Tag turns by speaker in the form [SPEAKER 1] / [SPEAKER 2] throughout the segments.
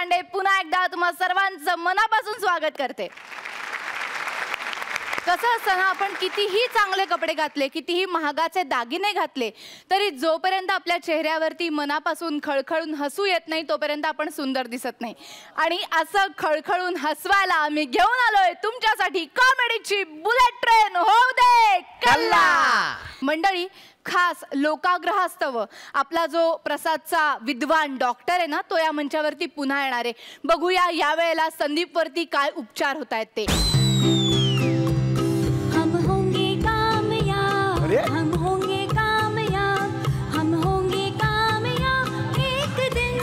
[SPEAKER 1] देशपांडे पुन्हा एकदा तुम्हा सर्वांचं मनापासून स्वागत करते. कसं असतं ना, आपण कितीही चांगले कपडे घातले, कितीही महागाचे दागिने घातले, तरी जोपर्यंत आपल्या चेहऱ्यावरती मनापासून खळखळून हसू येत नाही तोपर्यंत आपण सुंदर दिसत नाही. आणि असं खळखळून हसवायला आम्ही घेऊन आलोय तुमच्यासाठी कॉमेडीची बुलेट ट्रेन होऊ दे कल्ला. मंडळी, खास लोकाग्रहास्तव आपला जो प्रसादचा विद्वान डॉक्टर आहे ना, तो या मंचावरती पुन्हा येणार आहे. बघूया यावेळेला संदीप वरती काय उपचार होत आहेत ते.
[SPEAKER 2] हम होंगे कामयाब, हम होंगे कामयाब एक दिन.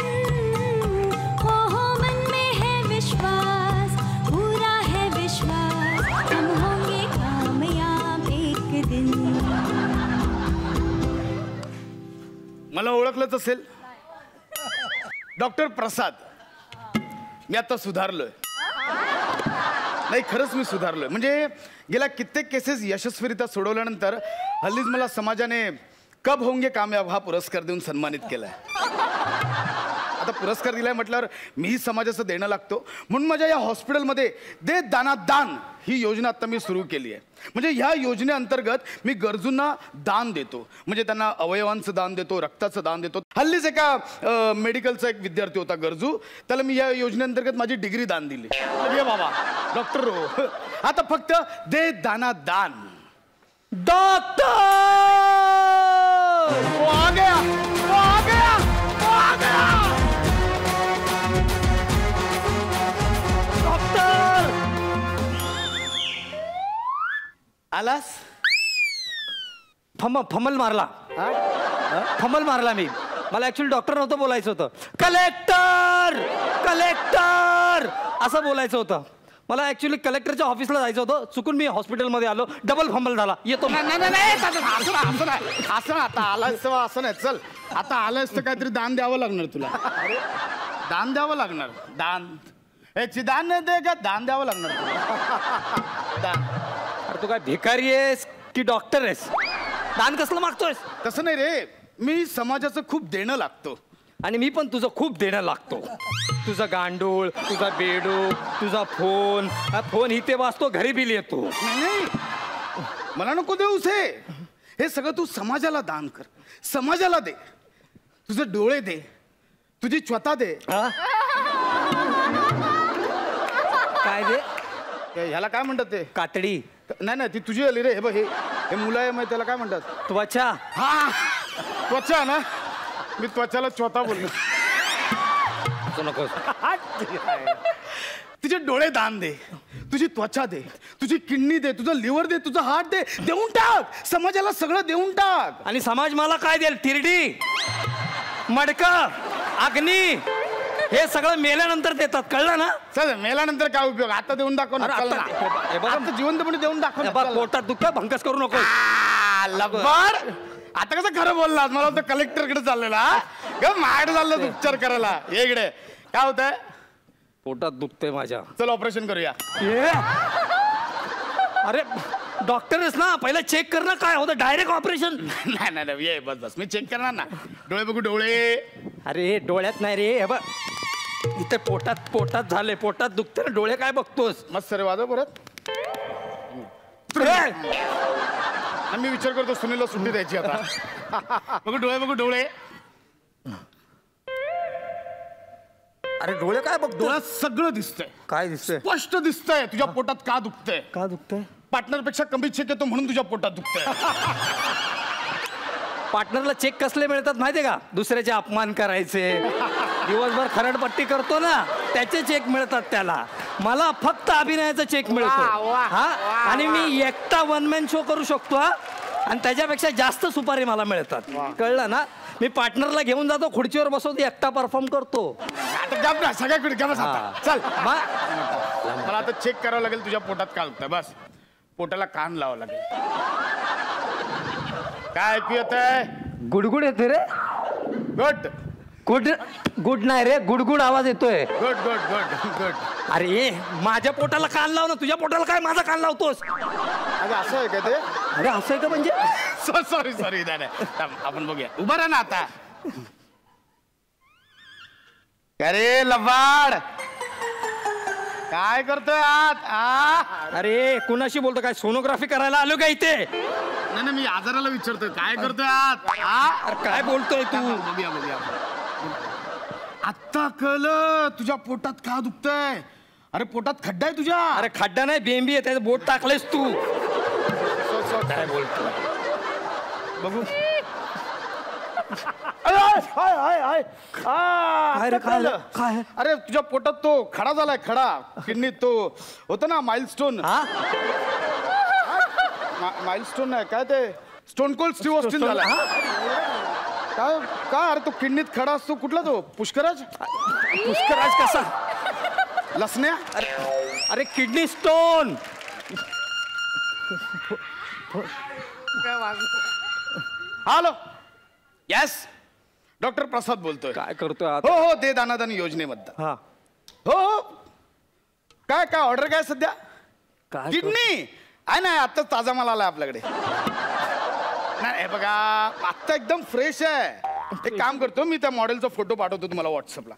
[SPEAKER 2] हो मन में है विश्वास, पूरा है विश्वास. हम होंगे कामयाब एक दिन.
[SPEAKER 3] मला ओळखलंच असेल, डॉक्टर प्रसाद. मी आता सुधारलोय. नाही, खरंच मी सुधारलोय. म्हणजे गेल्या कित्येक केसेस यशस्वीरित्या सोडवल्यानंतर हल्लीच मला समाजाने कब होंगे कामयाब हा पुरस्कार देऊन सन्मानित केलाय. आता पुरस्कार दिलाय म्हटल्यावर मीही समाजाचं देणं लागतो. म्हणून माझ्या या हॉस्पिटलमध्ये दे दाना दान ही योजना आता मी सुरू केली आहे. म्हणजे ह्या योजनेअंतर्गत मी गरजूंना दान देतो. म्हणजे त्यांना अवयवांचं दान देतो, रक्ताचं दान देतो. हल्लीच एका मेडिकलचा एक विद्यार्थी होता गरजू, त्याला मी या योजनेअंतर्गत माझी डिग्री दान दिली. ये बाबा डॉक्टर हो. आता फक्त दे दाना दान. डॉक्टर आ गया, आ गया, आ गया. डॉक्टर आलास?
[SPEAKER 4] फमल मारला. फमल मारला मी. मला ऍक्च्युअली डॉक्टर नव्हतं बोलायचं होतं. कलेक्टर कलेक्टर असं बोलायचं होतं. मला ऍक्च्युली कलेक्टरच्या ऑफिसला जायचं होतं. चुकून मी हॉस्पिटलमध्ये आलो. डबल फंबल झाला. येतो.
[SPEAKER 3] असं आता आलास तेव्हा असं नाही. चल आता आलास तर काहीतरी दान द्यावं लागणार तुला. दान द्यावं लागणार. दान याची दान दे का दान द्यावं लागणार तुला. दान.
[SPEAKER 4] अरे तू काय भिकारी आहेस की डॉक्टर आहेस? दान कसलं मागतोयस?
[SPEAKER 3] तसं नाही रे, मी समाजाचं खूप देणं लागतो.
[SPEAKER 4] आणि मी पण तुझं खूप देणं लागतो. तुझा गांडूळ, तुझा बेडू, तुझा फोन. फोन इथे वाचतो, घरी बिल येतो.
[SPEAKER 3] नाही, मला नको देऊस. हे सगळं तू समाजाला दान कर. समाजाला दे. तुझे डोळे दे, तुझी स्वतः दे.
[SPEAKER 4] काय दे?
[SPEAKER 3] ह्याला काय म्हणतात ते?
[SPEAKER 4] कातडी.
[SPEAKER 3] नाही नाही, ती तुझी आली रे. हे बघ, हे मुलायम आहे, त्याला काय म्हणतात?
[SPEAKER 4] त्वचा.
[SPEAKER 3] हा, त्वचा ना. मी त्वचाला स्वतः बोललो.
[SPEAKER 4] नको.
[SPEAKER 3] तुझे डोळे दान दे, तुझी त्वचा दे, तुझी किडनी दे, तुझं लिव्हर दे, तुझं हार्ट दे. देऊन टाक समाजाला, सगळं देऊन टाक.
[SPEAKER 4] आणि समाज मला काय देईल? तिरडी, मडकं, अग्नी, हे सगळं मेल्यानंतर देतात. कळलं ना?
[SPEAKER 3] चल, मेल्यानंतर काय उपयोग? आता देऊन दाखव ना. आता जिवंतपणे देऊन दाखव.
[SPEAKER 4] पोटात दुःख भंकस करू नको.
[SPEAKER 3] लबाड. आता कसं खरं बोललास? मला वाटतं कलेक्टरकडे चाललेला. माझ्याकडे चाललं उपचार करायला. इकडे काय होतंय?
[SPEAKER 4] पोटात दुखतंय माझ्या.
[SPEAKER 3] चल ऑपरेशन करूया.
[SPEAKER 4] अरे डॉक्टर आहेस ना, पहिला चेक कर ना काय होतं. Direct operation?
[SPEAKER 3] नाही नाही नाही, ये बस बस, मी चेक करणार ना. डोळे बघू, डोळे.
[SPEAKER 4] अरे डोळ्यात नाही रे, हे बघ इथे पोटात. पोटात झाले, पोटात दुखते ना. डोळे काय बघतोस?
[SPEAKER 3] मस्त रे, वाजव परत. मी विचार करतो सुनीलला सुट्टी द्यायची आता. बघू डोळे, बघू डोळे.
[SPEAKER 4] अरे डोळे काय बघतो?
[SPEAKER 3] डोळ्यात सगळं दिसतंय.
[SPEAKER 4] काय दिसतंय?
[SPEAKER 3] स्पष्ट दिसतंय तुझ्या पोटात का दुखतंय.
[SPEAKER 4] का दुखतंय?
[SPEAKER 3] पार्टनरपेक्षा कमी चेक येतो म्हणून तुझ्या पोटात दुखतंय.
[SPEAKER 4] पार्टनरला चेक कसले मिळतात माहितीये का? दुसऱ्याचे अपमान करायचे, दिवसभर खरडपट्टी करतो ना, त्याचे चेक मिळतात त्याला. मला फक्त अभिनयाचा चेक मिळतो. हा, आणि मी एकटा वन मॅन शो करू शकतो. हा, आणि त्याच्यापेक्षा जास्त सुपारी मला मिळतात. कळलं ना? मी पार्टनरला घेऊन जातो, खुर्चीवर बसवतो, एकटा परफॉर्म करतो.
[SPEAKER 3] सगळ्याकडे चल. मला आता चेक करावं लागेल तुझ्या पोटात काय दुखतंय. बस पोटाला कान लावावं लागेल. काय ऐकू येत आहे?
[SPEAKER 4] गुडगुड येते रे.
[SPEAKER 3] गुड
[SPEAKER 4] गुड गुड नाही रे, गुडगुड आवाज येतोय.
[SPEAKER 3] Good good good good.
[SPEAKER 4] अरे माझ्या पोटाला कान लाव ना. तुझ्या पोटाला काय माझा कान लावतोस?
[SPEAKER 3] अरे असं आहे का ते?
[SPEAKER 4] अरे असं आहे का? म्हणजे
[SPEAKER 3] सॉरी सॉरी. आपण बघूया. उभा राहा ना आता. अरे लबाड काय करतोय आत
[SPEAKER 4] अरे कुणाशी बोलतो काय सोनोग्राफी करायला आलो का इथे
[SPEAKER 3] नाही मी आजाराला विचारतोय काय करतोय आत
[SPEAKER 4] अरे काय बोलतोय तू
[SPEAKER 3] बघूया आत्ता कळलं तुझ्या पोटात का दुखतंय अरे पोटात खड्डा आहे तुझ्या
[SPEAKER 4] अरे खड्डा नाही बेंबी आहे त्याचं बोट टाकलेस तू काय बोलतो
[SPEAKER 3] बघू
[SPEAKER 4] काय
[SPEAKER 3] अरे तुझ्या पोटात तो खडा झालाय खडा किडनीत तो होतं ना माइलस्टोन
[SPEAKER 4] हा
[SPEAKER 3] माइलस्टोन नाही काय ते स्टोन कोल्ड स्टीव्ह ऑस्टिन झाला काय काय अरे तो किडनीत खडा असतो कुठला तो पुष्कराज
[SPEAKER 4] पुष्कराज कसा
[SPEAKER 3] लसण्या
[SPEAKER 4] अरे kidney stone
[SPEAKER 3] hello yes doctor Prasad बोलतोय
[SPEAKER 4] काय करतोय
[SPEAKER 3] हो हो दे दानादान योजनेबद्दल
[SPEAKER 4] हा
[SPEAKER 3] हो हो काय काय ऑर्डर काय सध्या
[SPEAKER 4] काय
[SPEAKER 3] किडनी आहे ना आता ताजा माल आलाय आपल्याकडे नाही हे बघा आत्ता एकदम फ्रेश आहे एक काम करतो मी त्या मॉडेलचा फोटो पाठवतो तुम्हाला व्हॉट्सअपला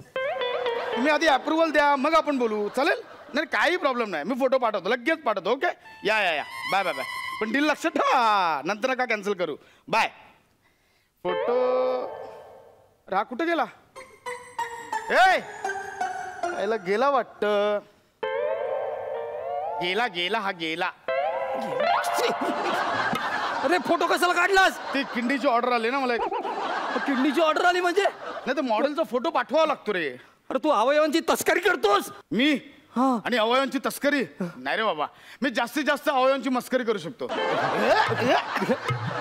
[SPEAKER 3] तुम्ही आधी अप्रुव्हल द्या मग आपण बोलू चालेल नाही काही प्रॉब्लेम नाही मी फोटो पाठवतो लगेच पाठवतो ओके या बाय बाय बाय पण डील लक्षात ठेवा नंतर नका कॅन्सल करू बाय फोटो राहा कुठे गेला यायला गेला वाटत गेला हा गेला
[SPEAKER 4] अरे फोटो कशाला काढलास
[SPEAKER 3] ती किंडीची ऑर्डर आली ना मला एक
[SPEAKER 4] किडनीची ऑर्डर आली म्हणजे
[SPEAKER 3] नाही तर मॉडेलचा फोटो पाठवावा लागतो रे
[SPEAKER 4] अरे तू अवयवांची तस्करी करतोस
[SPEAKER 3] मी
[SPEAKER 4] हा.
[SPEAKER 3] आणि अवयवांची तस्करी नाही रे बाबा मी जास्तीत जास्त अवयवांची मस्करी करू शकतो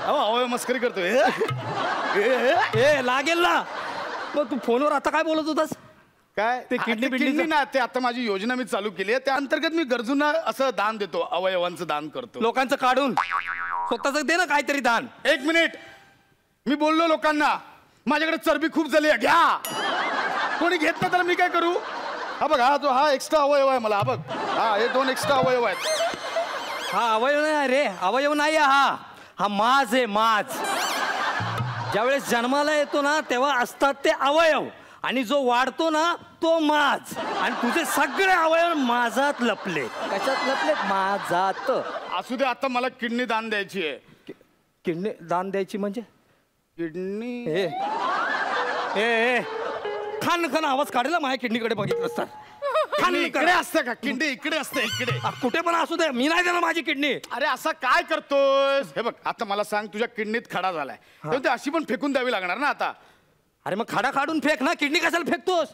[SPEAKER 3] अवयव मस्करी करतो
[SPEAKER 4] ए लागेल ना मग तू फोनवर आता काय बोलत होतास
[SPEAKER 3] काय
[SPEAKER 4] ते किडनी
[SPEAKER 3] किडनी ना ते आता माझी योजना मी चालू केली आहे त्या अंतर्गत मी गरजूंना असं दान देतो अवयवांचं दान करतो
[SPEAKER 4] लोकांचं काढून स्वतःच दे ना काहीतरी दान
[SPEAKER 3] एक मिनिट मी बोललो लोकांना माझ्याकडे चरबी खूप झाली आहे घ्या कोणी घेत नाही तर मी काय करू हा बघ हा एक्स्ट्रा अवयव आहे मला हा बघ हा हे 2 एक्स्ट्रा अवयव आहेत
[SPEAKER 4] हा अवयव नाही रे अवयव नाही हा माज आहे माज ज्यावेळेस जन्माला येतो ना तेव्हा असतात ते अवयव आणि जो वाढतो ना तो माज आणि तुझे सगळे अवयव माझात लपले कशात लपले माझात
[SPEAKER 3] असू दे आता मला किडनी दान द्यायची आहे
[SPEAKER 4] किडनी दान द्यायची म्हणजे
[SPEAKER 3] किडनी
[SPEAKER 4] ए ए ए खान आवाज काढला माझ्या किडनीकडे बघितलं तर
[SPEAKER 3] किडनी इकडे असते का किडनी इकडे असते इकडे
[SPEAKER 4] कुठे पण असू दे मी नाही देणार माझी किडनी
[SPEAKER 3] अरे असं काय करतोय हे बघ आता मला सांग तुझ्या किडनीत खडा झालाय तेव्हा ती अशी पण फेकून द्यावी लागणार ना आता
[SPEAKER 4] अरे मग खडा काढून फेक ना किडनी कशाला फेकतोस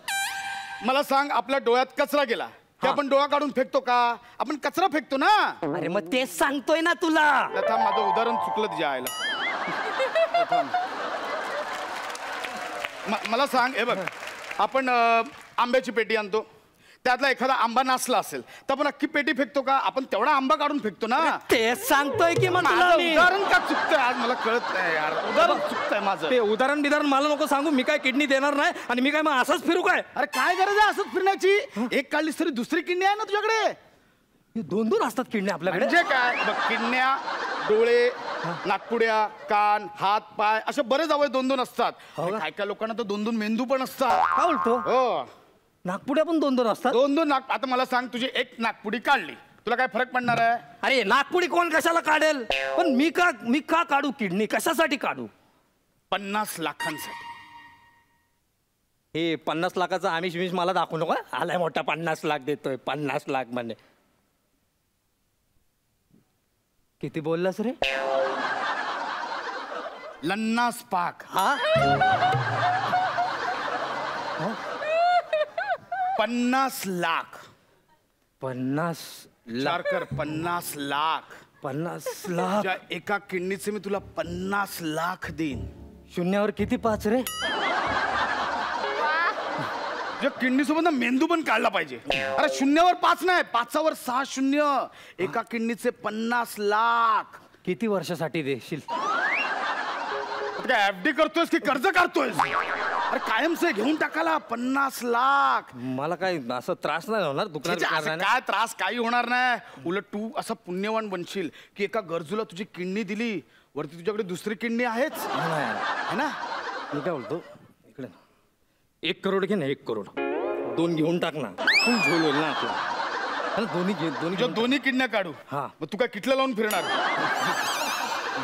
[SPEAKER 3] मला सांग आपल्या डोळ्यात कचरा गेला की आपण डोळा काढून फेकतो का आपण कचरा फेकतो ना
[SPEAKER 4] अरे मग तेच सांगतोय ना तुला
[SPEAKER 3] आता माझं उदाहरण चुकलं तुझ्या आईला मला सांग हे बघ आपण आंब्याची पेटी आणतो त्यातला एखादा आंबा नासला असेल तर आपण अख्खी पेटी फेकतो का आपण तेवढा आंबा काढून फेकतो ना
[SPEAKER 4] तेच सांगतोय की मग तुला
[SPEAKER 3] माझं
[SPEAKER 4] मी.
[SPEAKER 3] उदाहरण का चुकतंय आज मला कळत नाही यार उदाहरण चुकतंय माझं
[SPEAKER 4] ते उदाहरण बिदाहरण मला नको सांगू मी काय किडनी देणार नाही आणि मी काय मग असंच फिरू काय
[SPEAKER 3] अरे काय गरज आहे असंच फिरण्याची एक काढलीस तरी दुसरी किडनी आहे ना तुझ्याकडे
[SPEAKER 4] 2 असतात किडनी आपल्याकडे
[SPEAKER 3] म्हणजे काय बघ किडन्या डोळे नाकपुड्या कान हात पाय असे बरेच अवयव 2 असतात
[SPEAKER 4] हो का?
[SPEAKER 3] काय काय लोकांना तर 2 मेंदू पण असतात
[SPEAKER 4] काय बोलतो
[SPEAKER 3] हो
[SPEAKER 4] नागपुड्या पण 2 असतात
[SPEAKER 3] 2 नाक आता मला सांग तुझी एक नाकपुडी काढली तुला काय फरक पडणार आहे
[SPEAKER 4] अरे नागपुडी कोण कशाला काढेल पण मी का काढू किडनी कशासाठी काढू
[SPEAKER 3] 50 लाखांसाठी
[SPEAKER 4] हे 50 लाखाचा आमिष मिष मला दाखवू नको आलाय मोठा 50 लाख देतोय 50 लाख म्हणजे किती बोललास रे
[SPEAKER 3] लन्नास पाक
[SPEAKER 4] हा
[SPEAKER 3] 50 लाख
[SPEAKER 4] 50
[SPEAKER 3] विचार कर 50 लाख
[SPEAKER 4] 50 लाख
[SPEAKER 3] त्या एका किडनीचे मी तुला 50 लाख देईन
[SPEAKER 4] शून्यावर किती 5 रे
[SPEAKER 3] किडनी सोबत ना मेंदू पण काढला पाहिजे अरे 0वर 5 नाही 5वर 6 शून्य एका किडनीचे 50 लाख
[SPEAKER 4] किती वर्षासाठी देशील
[SPEAKER 3] आता काय एफडी करतोयस की कर्ज काढतोयस अरे कायमचे घेऊन टाकायला 50 लाख
[SPEAKER 4] मला काय असं त्रास नाही होणार दुकानात
[SPEAKER 3] असं काय त्रास काही होणार नाही उलट तू असा पुण्यवान बनशील की एका गरजूला तुझी किडनी दिली वरती तुझ्याकडे दुसरी किडनी आहेच है ना
[SPEAKER 4] मी काय बोलतो इकडे 1 करोड घे ना 1 करोड 2 घेऊन टाक ना, फुल झोल होईल ना आपला. अरे दोन्ही घे,
[SPEAKER 3] दोन्ही किडण्या काढू.
[SPEAKER 4] हा.
[SPEAKER 3] मग तू काय किटल्या लावून फिरणार?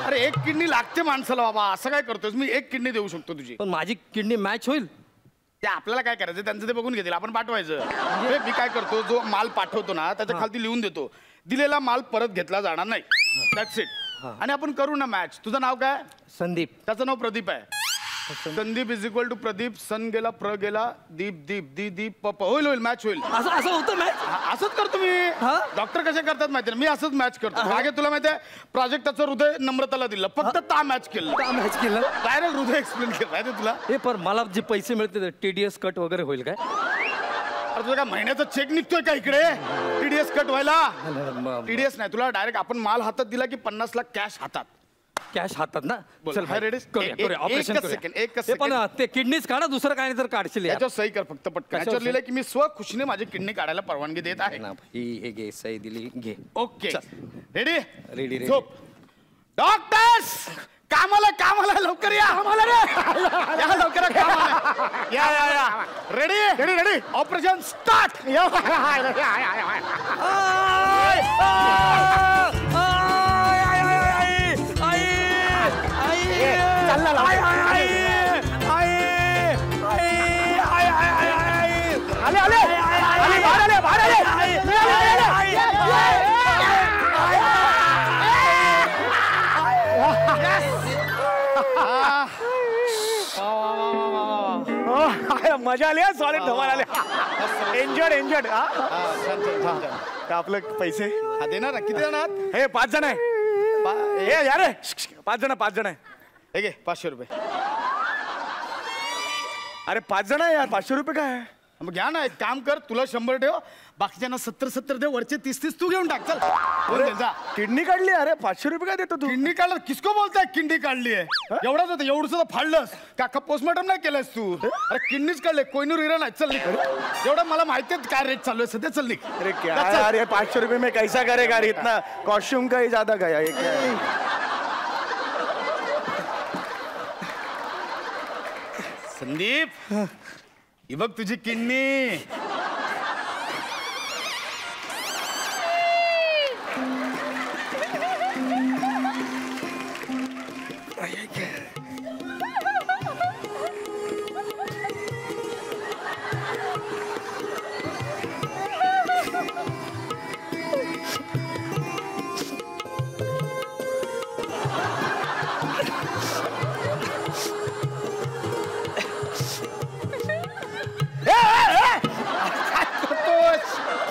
[SPEAKER 3] अरे एक किडनी लागते माणसाला बाबा, असं काय करतोस? मी एक किडनी देऊ शकतो तुझी.
[SPEAKER 4] पण माझी किडनी मॅच होईल.
[SPEAKER 3] ते आपल्याला काय करायचं, त्यांचं ते बघून घेतील, आपण पाठवायचं. मी काय करतो, जो माल पाठवतो ना त्याच्या खालती लिहून देतो, दिलेला माल परत घेतला जाणार नाही. That's it. आणि आपण करू ना मॅच. तुझं नाव काय?
[SPEAKER 4] संदीप.
[SPEAKER 3] त्याचं नाव प्रदीप आहे. Sandeep is equal to Pradeep. सन गेला, प्र गेला, दीप दीप दी दीप प होईल होईल मॅच होईल.
[SPEAKER 4] असं होतं मॅच.
[SPEAKER 3] असंच करतो मी. डॉक्टर कसे करतात माहिती मी असंच मॅच करतो. मागे तुला माहिती आहे प्राजक्ताचं हृदय नम्रताला दिलं, फक्त ता मॅच केलं. डायरेक्ट हृदय एक्सप्लेन केलं माहिती तुला.
[SPEAKER 4] हे पण मला जे पैसे मिळते TDS कट वगैरे होईल काय?
[SPEAKER 3] अरे तुझा काय महिन्याचा चेक निघतोय का इकडे TDS कट व्हायला? TDS नाही, तुला डायरेक्ट आपण माल हातात दिला की 50 लाख कॅश हातात.
[SPEAKER 4] कॅश हातात ना. चल
[SPEAKER 3] हाय रेडी.
[SPEAKER 4] ऑपरेशन
[SPEAKER 3] एकच
[SPEAKER 4] पण ते किडनीच काढा, दुसरं काय नाही तर काढशील.
[SPEAKER 3] याच्यावर सही कर फक्त पटकन. याच्यावर लिहिलंय की मी स्वखुशीने माझी किडनी काढायला परवानगी देत आहे.
[SPEAKER 4] हे घे, सही दिली, घे.
[SPEAKER 3] Okay ready.
[SPEAKER 4] रेडी.
[SPEAKER 3] डॉक्टर्स कामाला लवकर या. आम्हाला रे या लवकर या. Ready operation start.
[SPEAKER 5] मजा आली. सॉलिड धमाल आले. एन्जॉयड. आपलं पैसे
[SPEAKER 3] देणार किती जण आहात?
[SPEAKER 5] हे 5 जण आहे. हे यार 5 जण आहे.
[SPEAKER 3] हे घे 500 रुपये.
[SPEAKER 5] अरे 5 जण आहे यार, 500 रुपये काय?
[SPEAKER 3] मग घ्या ना, एक काम कर, तुला 100 ठेव, बाकीच्यांना 70 दे, वरचे 30 तू घेऊन टाक. चल
[SPEAKER 5] किडनी काढली. अरे 500 रुपये काय देतो तू?
[SPEAKER 3] किडनी काढलं किसको बोलताय? किडनी काढली आहे एवढंच होतं, एवढंच फाडलंस का? पोस्टमॉर्टम नाही केलंस तू? अरे किडनीच काढले, कोहिनूर हिरा नाही. चल निघ. एवढं मला माहिती आहे काय रेट चालू आहे सध्या. चल निघ.
[SPEAKER 5] अरे क्या यार, ये 500 रुपये में कैसा करेगा? इतना कॉस्ट्यूम का ही ज्यादा गया ये क्या है?
[SPEAKER 3] संदीप ही बघ तुझी किडनी.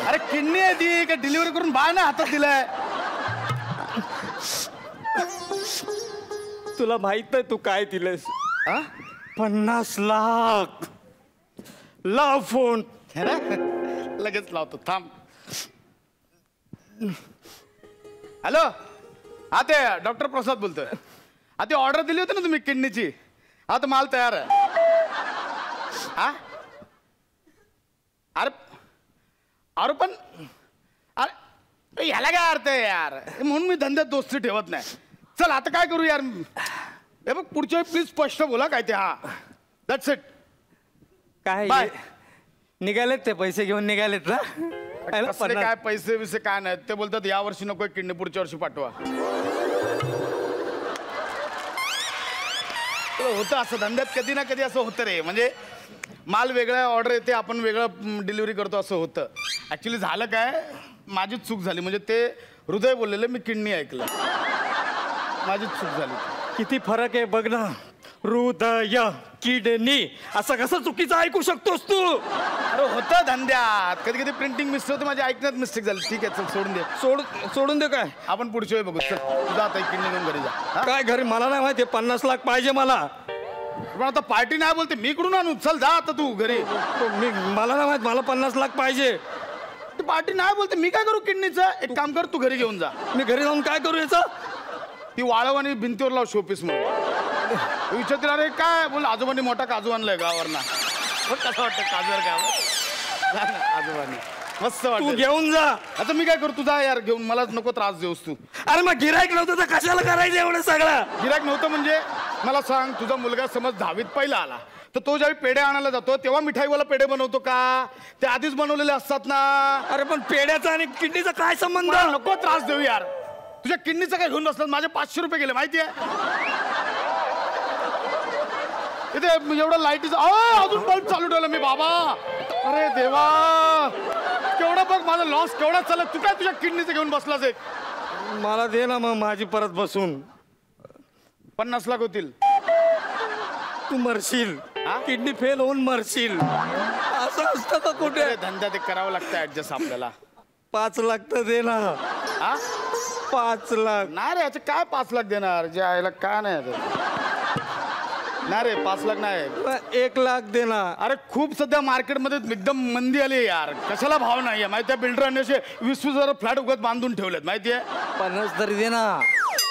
[SPEAKER 3] अरे किडनी आहे ती का डिलिव्हरी करून बाळ ना हातात दिलाय.
[SPEAKER 5] तुला माहित आहे तू काय दिलंस?
[SPEAKER 4] 50 लाख. लाव फोन.
[SPEAKER 3] लगेच लावतो थांब. हॅलो. हा ते डॉक्टर प्रसाद बोलतोय. हा ते ऑर्डर दिली होती ना तुम्ही किडनीची? हा तर माल तयार आहे. हा अरे पण अरे ह्याला काय अर्थ आहे यार? म्हणून मी धंद्यात दोस्ती ठेवत नाही. चल आता काय करू यार? हे बघ पुढच्या वेळी प्लीज स्पष्ट बोला काय ते. हा दॅट्स इट.
[SPEAKER 4] काय
[SPEAKER 3] बाय.
[SPEAKER 4] निघालेत ते पैसे घेऊन निघालेत ना.
[SPEAKER 3] कसले काय पैसे विसे काय नाहीत. ते बोलतात या वर्षी नको किडनी, पुढच्या वर्षी पाठवा. होतं असं धंद्यात, कधी ना कधी असं होतं रे. म्हणजे माल वेगळा ऑर्डर येते, आपण वेगळं डिलिव्हरी करतो, असं होतं. ऍक्च्युली झालं काय, माझीच चूक झाली. म्हणजे ते हृदय बोललेलं, मी किडनी ऐकलं. माझीच चूक झाली.
[SPEAKER 4] किती फरक आहे बघ ना. हृदय किडनी असं कसं चुकीचं ऐकू शकतोस तू?
[SPEAKER 3] अरे होतं धंद्यात, कधी कधी प्रिंटिंग मिस्टेक होते, माझ्या ऐकण्यात मिस्टेक झाली. ठीक आहे चल सोडून दे.
[SPEAKER 4] सोडून दे काय?
[SPEAKER 3] आपण पुढच्या वेळी बघू. चल तुझा आता किडनी घेऊन घरी जा.
[SPEAKER 4] काय घरी? मला नाही माहिती. 50 लाख पाहिजे मला.
[SPEAKER 3] पण आता पार्टी नाही बोलते, मी कुठून आणू? चल जा आता तू घरी.
[SPEAKER 4] मला नाही माहित. मला 50 लाख पाहिजे.
[SPEAKER 3] पार्टी नाही बोलते, मी काय करू किडनीचं? एक काम कर, तू घरी घेऊन जा.
[SPEAKER 4] मी घरी जाऊन काय करू याचं?
[SPEAKER 3] ती वाळव आणि भिंतीवर लाव शोपीस म्हणून. विचारतील अरे काय बोल, आजोबांनी मोठा काजू आणलाय गावावरना. कसं वाटतं काजूवर काय? आजोबांनी मस्त
[SPEAKER 4] तू
[SPEAKER 3] वाटत.
[SPEAKER 4] घेऊन जा.
[SPEAKER 3] आता मी काय करू? तू जा यार घेऊन, मला नको त्रास देऊस तू.
[SPEAKER 4] अरे मग गिरायक नव्हतं तर कशाला करायचं एवढं सगळं?
[SPEAKER 3] गिरायक नव्हतं म्हणजे मला सांग, तुझा मुलगा समज 10वीत पहिला आला तर तो ज्यावेळी पेढे आणायला जातो तेव्हा मिठाईवाला पेढे बनवतो का? ते आधीच बनवलेले असतात ना.
[SPEAKER 4] अरे पण पेढ्याचा आणि किडनीचा काय संबंध?
[SPEAKER 3] मला नको त्रास देऊ यार. तुझ्या किडनीचं काय घेऊन बसलं? माझे 500 रुपये गेले माहितीये. इथे एवढं लाईटीचं अजून बल्ब चालू ठेवलं मी बाबा. अरे देवा, केवढा बघ माझा लॉस केवढा चालला. तू काय तुझ्या किडनीचं घेऊन बसलास? एक
[SPEAKER 4] मला दे ना मग माझी परत बसून.
[SPEAKER 3] 50 लाख होतील.
[SPEAKER 4] तू मरशील, किडनी फेल होऊन मरशील. असं असतं का कुठे?
[SPEAKER 3] अरे धंदा ते करावं लागतं ऍडजस्ट आपल्याला.
[SPEAKER 4] 5 लाख तर दे ना. 5 लाख
[SPEAKER 3] नाही रे, याचं काय 5 लाख देणार? जे आयला काय नाही रे, 5 लाख नाही.
[SPEAKER 4] 1 लाख दे ना.
[SPEAKER 3] अरे खूप सध्या मार्केटमध्ये एकदम मंदी आली यार. कशाला भाव नाहीये माहितीये? बिल्डरांनी असे 20,000 फ्लॅट उगत बांधून ठेवलेत माहितीये.
[SPEAKER 4] 50 तरी दे ना.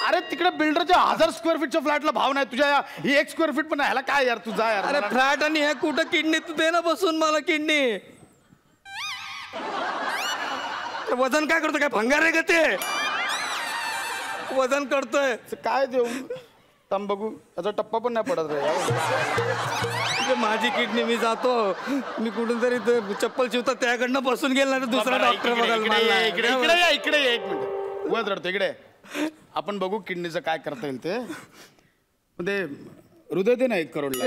[SPEAKER 3] अरे तिकडे बिल्डरच्या 1000 स्क्वेअर फीटच्या फ्लॅटला भाव नाही. तुझ्या ही 1 स्क्वेअर फीट पण ह्याला काय यार? तुझा यार.
[SPEAKER 4] अरे फ्लॅट आणि हे कुठं किडनी? तू दे ना बसून मला किडनी. वजन काय करतो? काय भंगार आहे का ते? वजन करतोय
[SPEAKER 3] काय देऊ? तम बघू, त्याचा टप्पा पण नाही पडत रे.
[SPEAKER 4] माझी किडनी मी जातो. मी कुठून तरी चप्पल शिवतात त्याकडनं बसून गेल ना तर दुसरा डॉक्टर बघायला.
[SPEAKER 3] इकडे एक मिनिट उगाच रडतो. इकडे आपण बघू किडनीचं काय करता येईल ते. ते हृदय दे ना 1 करोडला.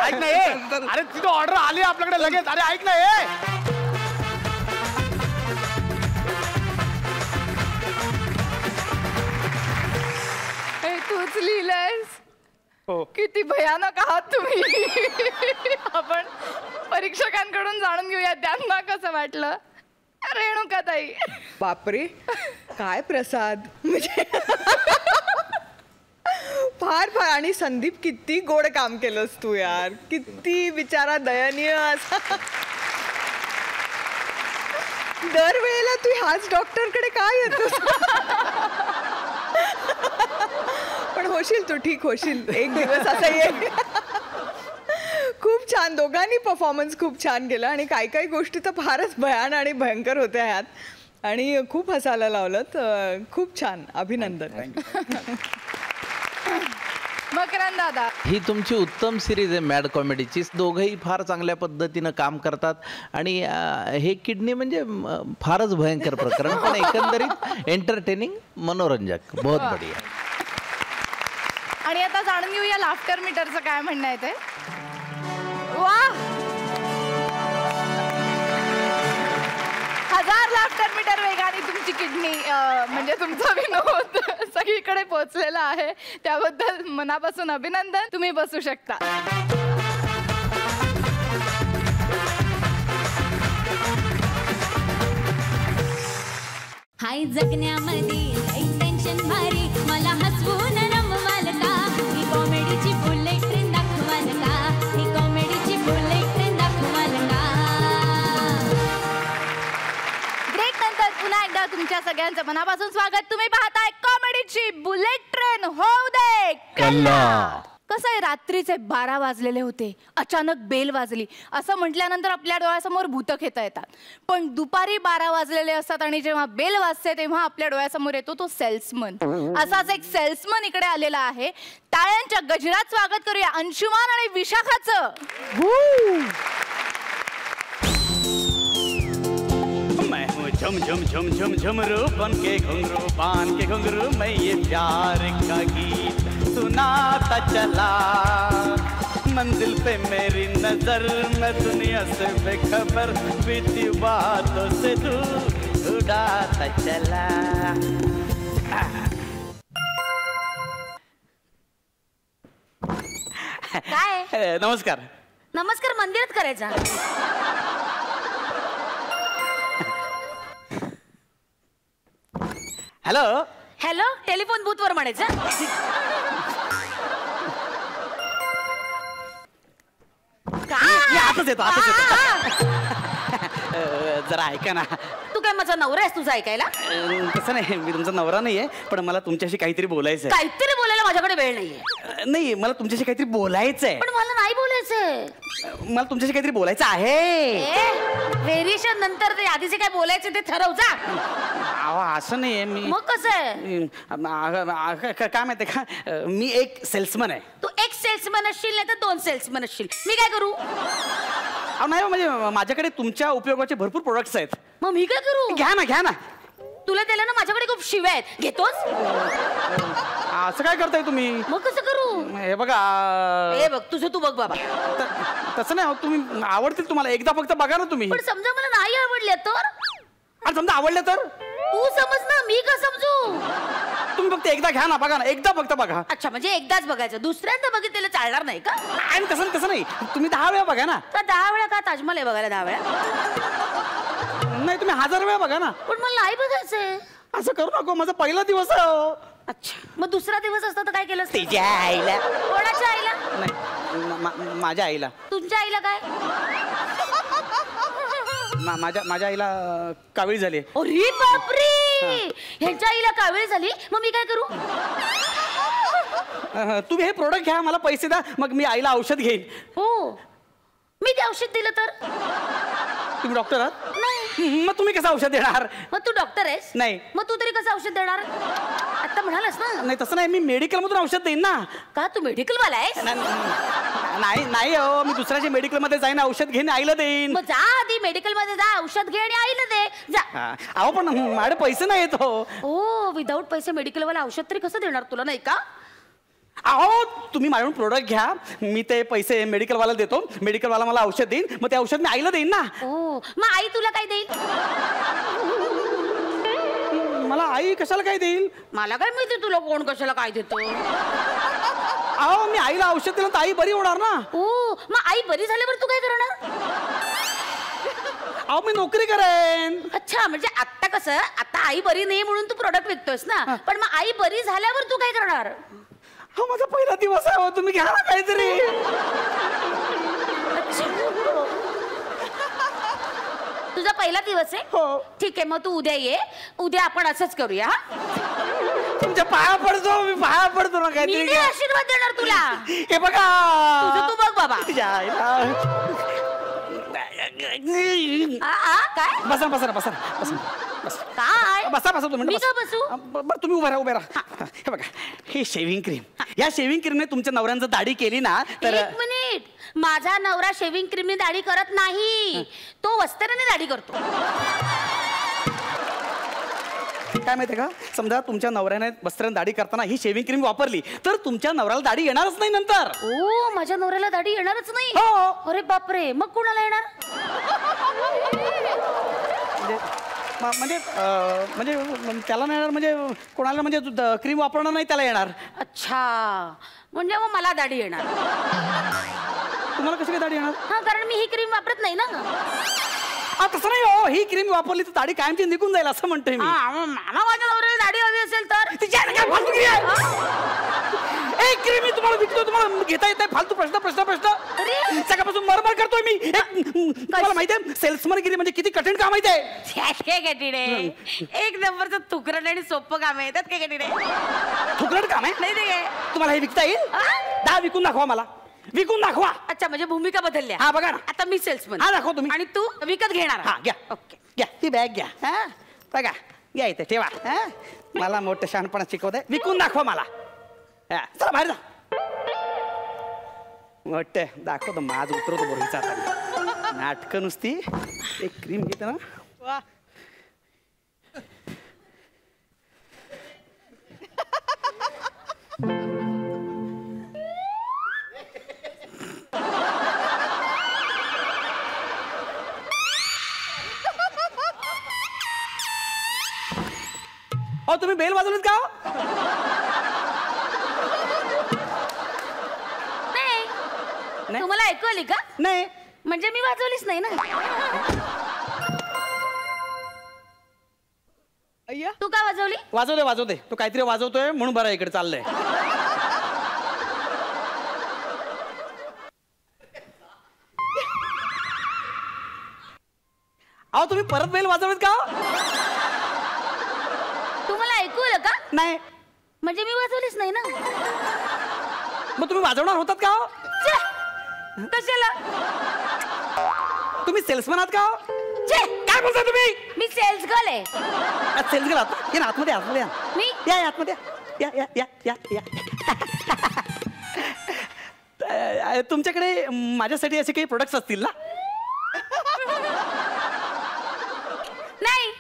[SPEAKER 3] ऐक ना ये. अरे तिथं ऑर्डर आली आपल्याकडे लगेच. अरे ऐक ना ये.
[SPEAKER 1] तूच लिहिलंयस.
[SPEAKER 3] हो.
[SPEAKER 1] किती भयानक आहात तुम्ही. आपण परीक्षकांकडून जाणून घेऊया त्यांना कसं वाटलं. रेणुकाताई.
[SPEAKER 6] बापरे, काय प्रसाद. म्हणजे फार फार. आणि संदीप, किती गोड काम केलंस तू यार. किती बिचारा दयनीय असा. दरवेळेला तू ह्याच डॉक्टरकडे काय येतोस? पण होशील तू, ठीक होशील. एक दिवस असा ये. खूप छान. दोघांनी परफॉर्मन्स खूप छान केला. आणि काही काही गोष्टी तर फारच भयान आणि भयंकर होत्या ह्यात. आणि खूप हसायला लावलं. खूप छान. अभिनंदन.
[SPEAKER 1] मकरंद दादा.
[SPEAKER 7] ही तुमची उत्तम सिरीज आहे मॅड कॉमेडीची. दोघंही फार चांगल्या पद्धतीनं काम करतात. आणि हे किडनी म्हणजे फारच भयंकर प्रकरण, पण एकंदरीत एंटरटेनिंग, मनोरंजक, बहुत बढिया.
[SPEAKER 1] आणि आता जाणून घेऊया लाफ्टर मीटरचं काय म्हणणं आहे ते. वा, 1000 लाफ्टर मीटर वेगाने तुमची किडनी म्हणजे तुमचा विनोद सगळीकडे पोहोचलेला आहे. त्याबद्दल मनापासून अभिनंदन. तुम्ही बसू शकता.
[SPEAKER 2] हाय जगण्यामध्ये लई टेन्शन भारी, मला हसवून रमवाल का? ही कॉमेडीची बुलेट ट्रेन दाखवाल का? ही कॉमेडीची बुलेट ट्रेन दाखवाल का?
[SPEAKER 1] ब्रेक नंतर पुन्हा एकदा तुमच्या सगळ्यांचं मनापासून स्वागत. तुम्ही पाहताय कॉमेडीची बुलेट ट्रेन. होऊ दे कल्ला. कसं आहे, रात्रीचे 12 वाजलेले होते, अचानक बेल वाजली. असं म्हटल्यानंतर आपल्या डोळ्यासमोर भूतक येता येतात. पण दुपारी 12 वाजलेले असतात आणि जेव्हा बेल वाजते तेव्हा आपल्या डोळ्यासमोर येतो तो सेल्समन. असाच एक सेल्समन इकडे आलेला आहे. टाळ्यांच्या गजरात स्वागत करूया अंशुमान आणि विशाखाचं.
[SPEAKER 8] मैं हूँ झम झम झम झम झमरू बन के घुंघरू बांध के घुंघरू, मैं ये प्यार का गीत सुनाता चला. मंजिल पे मेरी नजर, मैं दुनिया से बेखबर, बीती बातों से दूर उड़ाता चला.
[SPEAKER 2] काय
[SPEAKER 8] नमस्कार.
[SPEAKER 2] नमस्कार मंदिरात करायचा.
[SPEAKER 8] हॅलो
[SPEAKER 2] हॅलो, टेलिफोन बूथ वर म्हणायचं.
[SPEAKER 8] आताच येतो आताच येतो. जरा ऐका ना.
[SPEAKER 2] तू काय माझा नवरा आहेस तुझा ऐकायला?
[SPEAKER 8] तसं नाही, मी तुमचा नवरा नाहीये, पण मला तुमच्याशी काहीतरी बोलायचं.
[SPEAKER 2] काहीतरी बोलायला
[SPEAKER 9] माझ्याकडे वेळ नाहीये.
[SPEAKER 8] नाही मला तुमच्याशी काहीतरी बोलायचंय.
[SPEAKER 9] पण मला नाही बोलायचंय.
[SPEAKER 8] मला तुमच्याशी काहीतरी बोलायचं आहे.
[SPEAKER 9] व्हेरिएशन नंतर ते आधीचे काय बोलायचे ते ठरव जा.
[SPEAKER 8] अहो असं नाहीये मी.
[SPEAKER 9] मग कसं आहे?
[SPEAKER 8] काय माहितीये का मी एक सेल्समन आहे.
[SPEAKER 9] तू एक सेल्समन असशील नाही तर 2 सेल्समन असशील. मी काय करू?
[SPEAKER 8] नाही म्हणजे माझ्याकडे तुमच्या उपयोगाचे भरपूर प्रोडक्ट्स आहेत.
[SPEAKER 9] मग मी काय करू?
[SPEAKER 8] घ्या ना.
[SPEAKER 9] तुला त्याला ना माझ्याकडे खूप शिव्या आहेत. घेतोस?
[SPEAKER 8] असं काय करताय तुम्ही?
[SPEAKER 9] मग कसं करू?
[SPEAKER 8] हे बघा.
[SPEAKER 9] हे बघ तुझं तू बघ बाबा.
[SPEAKER 8] तसं नाही तुम्ही आवडतील तुम्हाला एकदा फक्त बघा ना तुम्ही.
[SPEAKER 9] पण समजा मला नाही आवडले तर?
[SPEAKER 8] आणि समजा आवडलं तर?
[SPEAKER 9] तू समज ना, मी का समजू?
[SPEAKER 8] तुम्ही फक्त एकदा घ्या ना, बघा ना, एकदा फक्त बघा.
[SPEAKER 9] अच्छा म्हणजे एकदाच बघायचं, दुसऱ्यांदा बघितलेलं चालणार नाही का?
[SPEAKER 8] आणि तसं नाही, तुम्ही 10 वेळा बघा ना.
[SPEAKER 9] तर 10 वेळा का ताजमहल आहे बघायला 10 वेळा?
[SPEAKER 8] नाही तुम्ही 1000 वेळा बघा ना.
[SPEAKER 9] पण मला नाही बघायचंय.
[SPEAKER 8] असं करू नको, माझा पहिला दिवस आहे.
[SPEAKER 9] अच्छा मग दुसरा दिवस असता तर काय केलं?
[SPEAKER 8] तिच्या आईला.
[SPEAKER 9] कोणाच्या आईला?
[SPEAKER 8] नाही माझ्या आईला.
[SPEAKER 9] तुमच्या आईला काय?
[SPEAKER 8] माझ्या आईला कावीळ झाली.
[SPEAKER 9] अरे बापरे, ह्यांच्या आईला कावीळ झाली. मग मी काय करू?
[SPEAKER 8] तुम्ही हे प्रोडक्ट घ्या, मला पैसे द्या, मग मी आईला औषध घेईन.
[SPEAKER 9] हो मी ते औषध दिलं तर?
[SPEAKER 8] तुम्ही डॉक्टर आहात?
[SPEAKER 9] नाही.
[SPEAKER 8] मग तुम्ही कसं औषध देणार?
[SPEAKER 9] मग तू डॉक्टर आहेस?
[SPEAKER 8] नाही.
[SPEAKER 9] मग तू तरी कसं औषध देणार? आता म्हणालास ना.
[SPEAKER 8] नाही तसं नाही, मी मेडिकल मधून औषध देईन ना.
[SPEAKER 9] का तू मेडिकल वाला आहेस?
[SPEAKER 8] नाही हो, मी दुसऱ्याच्या मेडिकल मध्ये जाईन, औषध घेईन, आईला देईन.
[SPEAKER 9] मग जा आधी मेडिकल मध्ये जा, औषध घे आणि आईला दे जा.
[SPEAKER 8] अहो पण माझे पैसे नाही येत हो.
[SPEAKER 9] ओ विदाऊट पैसे मेडिकल वाला औषध तरी कसं देणार तुला, नाही का?
[SPEAKER 8] अहो तुम्ही माझ्याकडून प्रोडक्ट घ्या, मी ते पैसे मेडिकलवाला देतो, मेडिकलवाला मला औषध देईन, मग ते औषध मी आईला देईन ना.
[SPEAKER 9] ओ मग आई तुला काय देईल?
[SPEAKER 8] मला आई कशाला काय देईल?
[SPEAKER 9] मला काय माहिती तुला कोण कशाला काय देतो.
[SPEAKER 8] अहो मी आईला औषध दिलं तर आई बरी होणार ना.
[SPEAKER 9] ओ मग आई बरी झाल्यावर तू काय करणार?
[SPEAKER 8] अहो मी नोकरी करेन.
[SPEAKER 9] अच्छा म्हणजे आता कसं, आता आई बरी नाही म्हणून तू प्रोडक्ट विकतोस ना, पण मग आई बरी झाल्यावर तू काय करणार?
[SPEAKER 8] हा माझा पहिला दिवस आहे, तुम्ही घ्या ना काहीतरी.
[SPEAKER 9] तुझा पहिला दिवस आहे?
[SPEAKER 8] हो.
[SPEAKER 9] ठीक आहे मग तू उद्या ये, उद्या आपण असंच करूया.
[SPEAKER 8] तुमच्या पाया पडतो, मी पाया पडतो ना
[SPEAKER 9] मी
[SPEAKER 8] काहीतरी.
[SPEAKER 9] नाही आशीर्वाद देणार तुला.
[SPEAKER 8] हे बघा
[SPEAKER 9] तुझं तू बघ बाबा. काय
[SPEAKER 8] बसा बसा बसा बसा
[SPEAKER 9] काय
[SPEAKER 8] बसा बसा तुम्ही.
[SPEAKER 9] मी का बसू?
[SPEAKER 8] बरं तुम्ही उभे राहा. हे बघा हे शेव्हिंग क्रीम, या शेव्हिंग क्रीमने तुमच्या नवऱ्यांचं दाढी केली ना तर.
[SPEAKER 9] एक मिनिट, माझा नवरा शेव्हिंग क्रीमने दाढी करत नाही, तो वस्त्राने दाढी करतो.
[SPEAKER 8] काय माहितीये का, समजा तुमच्या नवऱ्याने वस्त्राने दाढी करताना ही शेव्हिंग क्रीम वापरली तर तुमच्या नवऱ्याला दाढी येणारच नाही नंतर.
[SPEAKER 9] ओ माझ्या नवऱ्याला दाढी येणारच नाही?
[SPEAKER 8] हो.
[SPEAKER 9] अरे बापरे, मग कुणाला येणार?
[SPEAKER 8] म्हणजे त्याला नाही येणार, म्हणजे कोणाला, म्हणजे क्रीम वापरणार नाही त्याला येणार.
[SPEAKER 9] अच्छा म्हणजे मग मला दाढी येणार.
[SPEAKER 8] तुम्हाला कशी काय दाढी येणार?
[SPEAKER 9] हा कारण मी ही क्रीम वापरत नाही ना.
[SPEAKER 8] तसं नाही हो, ही क्रीम वापरली तर दाढी कायमची निघून जाईल असं म्हणतोय मी.
[SPEAKER 9] मला माझ्या नवऱ्याला दाढी हवी असेल तर
[SPEAKER 8] एक क्रीम मी तुम्हाला विकतो, तुम्हाला घेता येत नाही. फालतू प्रश्न सकाळपासून मरमर करतोय मी. तुम्हाला माहितीये सेल्समनगिरी म्हणजे किती कठीण काम आहे ते.
[SPEAKER 9] एक नंबरचं तुकरट आणि सोपं काम आहे. त्यात काय कठीण आहे?
[SPEAKER 8] तुकरट काम आहे
[SPEAKER 9] नाही ते
[SPEAKER 8] तुम्हाला हे विकता येईल? 10 विकून दाखवा मला, विकून दाखवा.
[SPEAKER 9] अच्छा म्हणजे भूमिका बदलल्या.
[SPEAKER 8] हा बघा ना,
[SPEAKER 9] आता मी सेल्समन.
[SPEAKER 8] हा दाखव तुम्ही.
[SPEAKER 9] आणि तू विकत घेणार.
[SPEAKER 8] हा घ्या. ओके घ्या ती बॅग घ्या. हा बघा घ्या इथे ठेवा. मला मोठं शहाणपणा शिकवतंय. विकून दाखवा मला. चला बाहेर जा. मोठे दाखवतो माझ उतरवतो बरोबरचा आता. नाटकं नुसती. एक क्रीम घेते ना. वा तुम्ही बेल वाजवलीत का?
[SPEAKER 9] नाही तुम्हाला ऐकू आली का?
[SPEAKER 8] नाही
[SPEAKER 9] म्हणजे मी वाजवलीच नाही ना.
[SPEAKER 6] अय्या
[SPEAKER 9] तू का वाजवली?
[SPEAKER 8] वाजवते तो काहीतरी वाजवतोय म्हणून बरं इकडे चाललंय. अहो तुम्ही परत बेल वाजवलीत का?
[SPEAKER 9] तुम्हाला ऐकू आलं का?
[SPEAKER 8] नाही
[SPEAKER 9] म्हणजे मी वाजवलीच नाही ना.
[SPEAKER 4] मग तुम्ही वाजवणार होतात का हो?
[SPEAKER 9] छे! कशाला?
[SPEAKER 4] तुम्ही सेल्समन आहात का हो?
[SPEAKER 9] छे!
[SPEAKER 4] काय बोलता तुम्ही?
[SPEAKER 9] मी सेल्स गर्ल आहे.
[SPEAKER 4] सेल्स गेला या ना आतमध्ये आतमध्ये या.
[SPEAKER 9] मी
[SPEAKER 4] या आतमध्ये या या या या या तुमच्याकडे माझ्यासाठी असे काही प्रोडक्ट्स असतील ना?
[SPEAKER 9] नाही.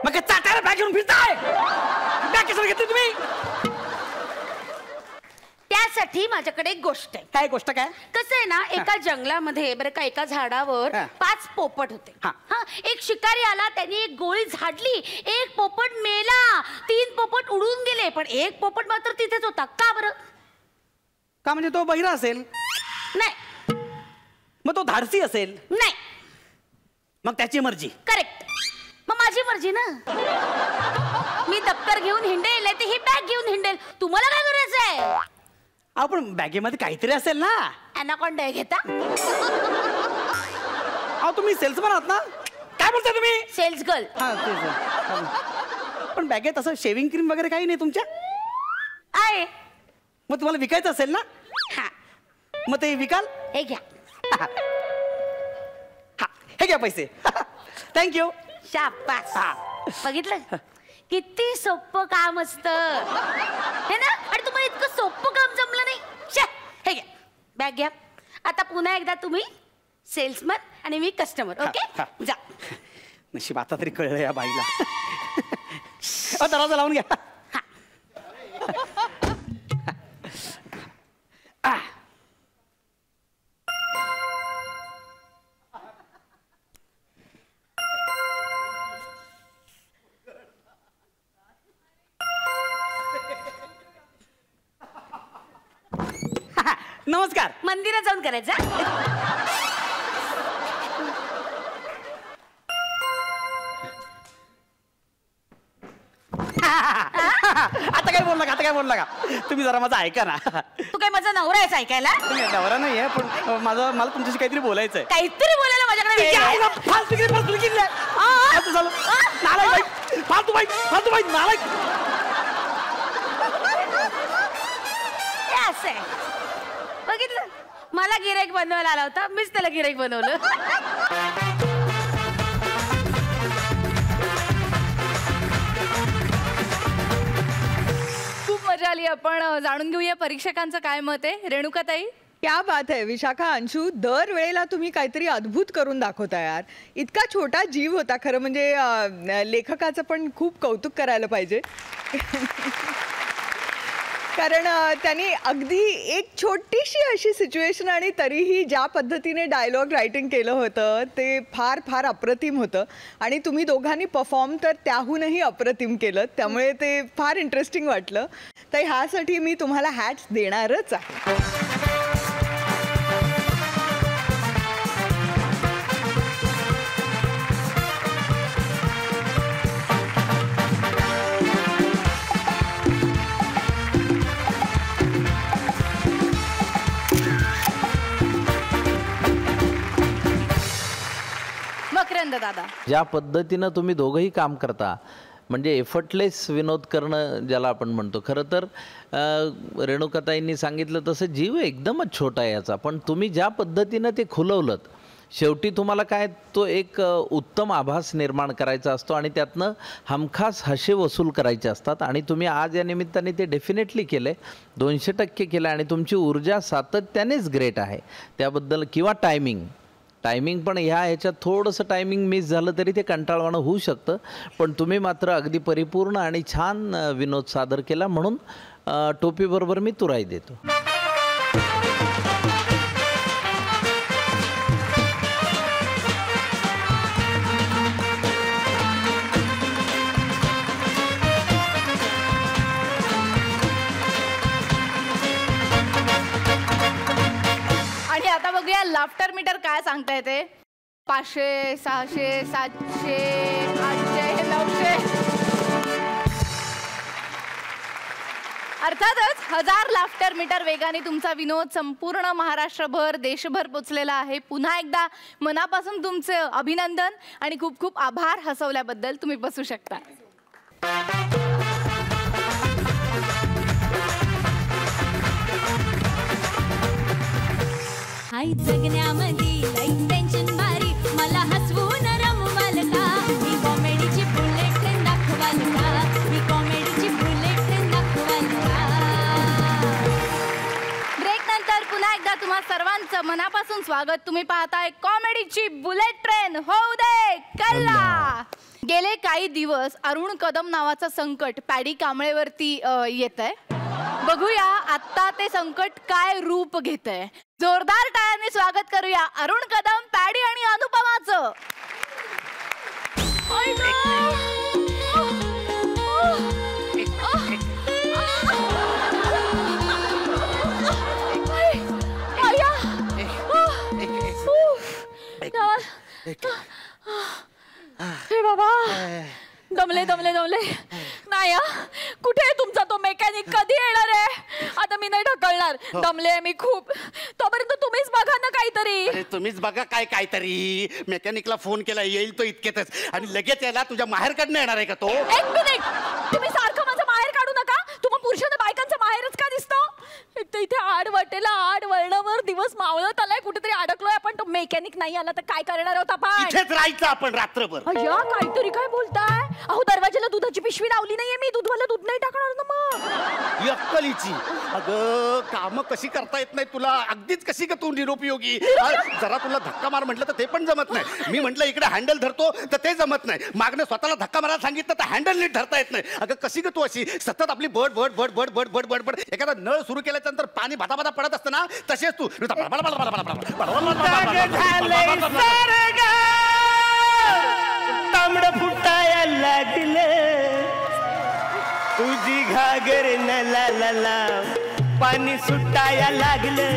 [SPEAKER 4] मग काय चाटायला बॅग घेऊन फिरताय? बॅग कशाला घेतली तुम्ही?
[SPEAKER 9] त्यासाठी माझ्याकडे एक गोष्ट आहे.
[SPEAKER 4] काय गोष्ट काय?
[SPEAKER 9] कसं आहे ना, एका जंगलामध्ये बरं का एका झाडावर 5 पोपट होते.
[SPEAKER 4] हा.
[SPEAKER 9] हा, एक शिकारी आला, त्यांनी एक गोळी झाडली, एक पोपट मेला, 3 पोपट उडून गेले, पण एक पोपट मात्र तिथेच होता. का बरं?
[SPEAKER 4] का म्हणजे तो बहिरा असेल?
[SPEAKER 9] नाही.
[SPEAKER 4] मग तो धाडसी असेल?
[SPEAKER 9] नाही.
[SPEAKER 4] मग त्याची मर्जी.
[SPEAKER 9] करेक्ट. मग माझी मर्जी ना. मी दप्तर घेऊन हिंडेल, ते ही बॅग घेऊन हिंडेल. तुम्हाला काय करायचं आहे?
[SPEAKER 4] आपण बॅगेमध्ये काहीतरी असेल ना.
[SPEAKER 9] अॅनाकोंडा घेता?
[SPEAKER 4] अहो तुम्ही सेल्समन आहात ना? काय बोलताय तुम्ही?
[SPEAKER 9] Sales girl.
[SPEAKER 4] हा तेच. पण बॅगेत असं शेविंग क्रीम वगैरे काही नाही तुमच्या?
[SPEAKER 9] आहे.
[SPEAKER 4] मग तुम्हाला विकायचं असेल ना?
[SPEAKER 9] हा.
[SPEAKER 4] मग ते विकाल?
[SPEAKER 9] हे घ्या.
[SPEAKER 4] हा हे घ्या पैसे. थँक्यू.
[SPEAKER 9] शाबास. बघितलं किती सोपं काम असतं हे ना. आणि तुम्हाला इतकं सोपं काम जमलं नाही. हे घ्या बॅग घ्या. आता पुन्हा एकदा तुम्ही सेल्समन आणि मी कस्टमर. ओके जा.
[SPEAKER 4] नशीब आता तरी कळलं या बाईला. दरवाजा लावून घ्या. नमस्कार.
[SPEAKER 9] मंदिरात जाऊन करायचं.
[SPEAKER 4] आता काय बोलला का? आता काय बोलला का? तुम्ही जरा माझं ऐका ना.
[SPEAKER 9] तू काय माझा नवरा आहेस ऐकायला?
[SPEAKER 4] नवरा नाही आहे पण मला तुमच्याशी काहीतरी बोलायचं आहे.
[SPEAKER 9] काहीतरी बोलायला माझ्याकडे वेळ आहे.
[SPEAKER 4] फालतू बाई नालायक.
[SPEAKER 9] हे असं आहे. बघितलं मला गिराईक बनवायला आला होता, मीच त्याला गिराईक बनवलं.
[SPEAKER 1] खूप मजा आली. आपण जाणून घेऊया परीक्षकांचं काय मत आहे. रेणुकाताई?
[SPEAKER 6] क्या बात आहे विशाखा. अंशू, दर वेळेला तुम्ही काहीतरी अद्भुत करून दाखवता यार. इतका छोटा जीव होता. खरं म्हणजे लेखकाचं पण खूप कौतुक करायला पाहिजे. कारण त्यांनी अगदी एक छोटीशी अशी सिच्युएशन आणि तरीही ज्या पद्धतीने डायलॉग रायटिंग केलं होतं ते फार फार अप्रतिम होतं. आणि तुम्ही दोघांनी परफॉर्म तर त्याहूनही अप्रतिम केलं. त्यामुळे ते फार इंटरेस्टिंग वाटलं. तर ह्यासाठी मी तुम्हाला हॅट्स देणारच आहे.
[SPEAKER 1] मकरंद दादा,
[SPEAKER 7] ज्या पद्धतीनं तुम्ही दोघंही काम करता म्हणजे एफर्टलेस विनोद करणं ज्याला आपण म्हणतो. खरं तर रेणुकाताईंनी सांगितलं तसं जीव एकदमच छोटा आहे याचा, पण तुम्ही ज्या पद्धतीनं ते खुलवलं शेवटी तुम्हाला काय तो एक उत्तम आभास निर्माण करायचा असतो आणि त्यातनं हमखास हशे वसूल करायचे असतात. आणि तुम्ही आज या निमित्ताने ते डेफिनेटली केले, 200% केलं. आणि तुमची ऊर्जा सातत्यानेच ग्रेट आहे त्याबद्दल. किंवा टायमिंग पण ह्याच्यात थोडंसं टायमिंग मिस झालं तरी ते कंटाळवाणं होऊ शकतं, पण तुम्ही मात्र अगदी परिपूर्ण आणि छान विनोद सादर केला, म्हणून टोपीबरोबर मी तुराई देतो.
[SPEAKER 1] आणि आता बघूया लाफ्टर मीटर काय सांगता येते. 500, 600, 700, 800, 900. अर्थातच 1000 लाफ्टर मीटर वेगाने तुमचा विनोद संपूर्ण महाराष्ट्रभर देशभर पोचलेला आहे. पुन्हा एकदा मनापासून तुमचे अभिनंदन आणि खूप खूप आभार हसवल्याबद्दल. तुम्ही बसू शकता.
[SPEAKER 2] नाही जगण्यामध्ये लाईफ टेन्शन भारी मला हसवून रमवाल का ही कॉमेडीची बुलेट ट्रेन दाखवाल का ही कॉमेडीची बुलेट ट्रेन दाखवाल का.
[SPEAKER 1] ब्रेक नंतर पुन्हा एकदा तुम्हा सर्वांचं मनापासून स्वागत. तुम्ही पाहताय कॉमेडीची बुलेट ट्रेन होऊ दे कल्ला. गेले काही दिवस अरुण कदम नावाचं संकट पॅडी कांबळेवरती येत आहे. बघूया आता ते संकट काय रूप घेत आहे. जोरदार टाळ्यांनी स्वागत करूया अरुण कदम, पॅडी आणि अनुपमाचं.
[SPEAKER 10] हे बाबा दमले दमले दमले. नाही कुठे आहे तुमचा तो मेकॅनिक, कधी येणार आहे? आता मी नाही ढकलणार, दमले मी खूप. तोपर्यंत तुम्हीच बघा ना काहीतरी.
[SPEAKER 8] अरे तुम्हीच बघा काहीतरी. मेकॅनिकला फोन केला, येईल तो इतकेच आणि लगेच यायला तुझ्या माहेरकडनं येणार आहे का तो?
[SPEAKER 10] एक मिनिट, तुम्ही सारखं माझं माहेर काढू नका. तुम्हा पुरुषांना बायकांचं माहेरच का दिसतो? एक तर इथे आड वाटेला आड वळणावर दिवस मावळत आलाय, कुठेतरी अडकलोय आपण. तो मेकॅनिक नाही आला तर काय करणार आहोत आपण?
[SPEAKER 8] इथेच राहायचं आपण रात्रभर.
[SPEAKER 10] अय्या काहीतरी काय बोलताय? अहो दरवाजाला दुधाची पिशवी लावली नाहीये मी, दूधवाला दूध नाही टाकणार ना मग.
[SPEAKER 8] अक्कलीची अगं काम कशी करता येत नाही तुला? अगदीच कशी का तू निरुपयोगी. जरा तुला धक्का मार म्हटलं तर ते पण जमत नाही. मी म्हटलं इकडे हँडल धरतो तर ते जमत नाही. मागणं स्वतःला धक्का मारायला सांगितलं तर हँडल नीट धरता येत नाही. अगं कशी का तू अशी सतत आपली बड बड बड बड बड बड बड बड. एखादा नळ सुरू केल्यानंतर पाणी भाता भाता पडत असतं ना, तसेच तू
[SPEAKER 11] तांबड फुटाया लागलं तुझी घागर न ला ला ला. पाणी सुटाया लागलं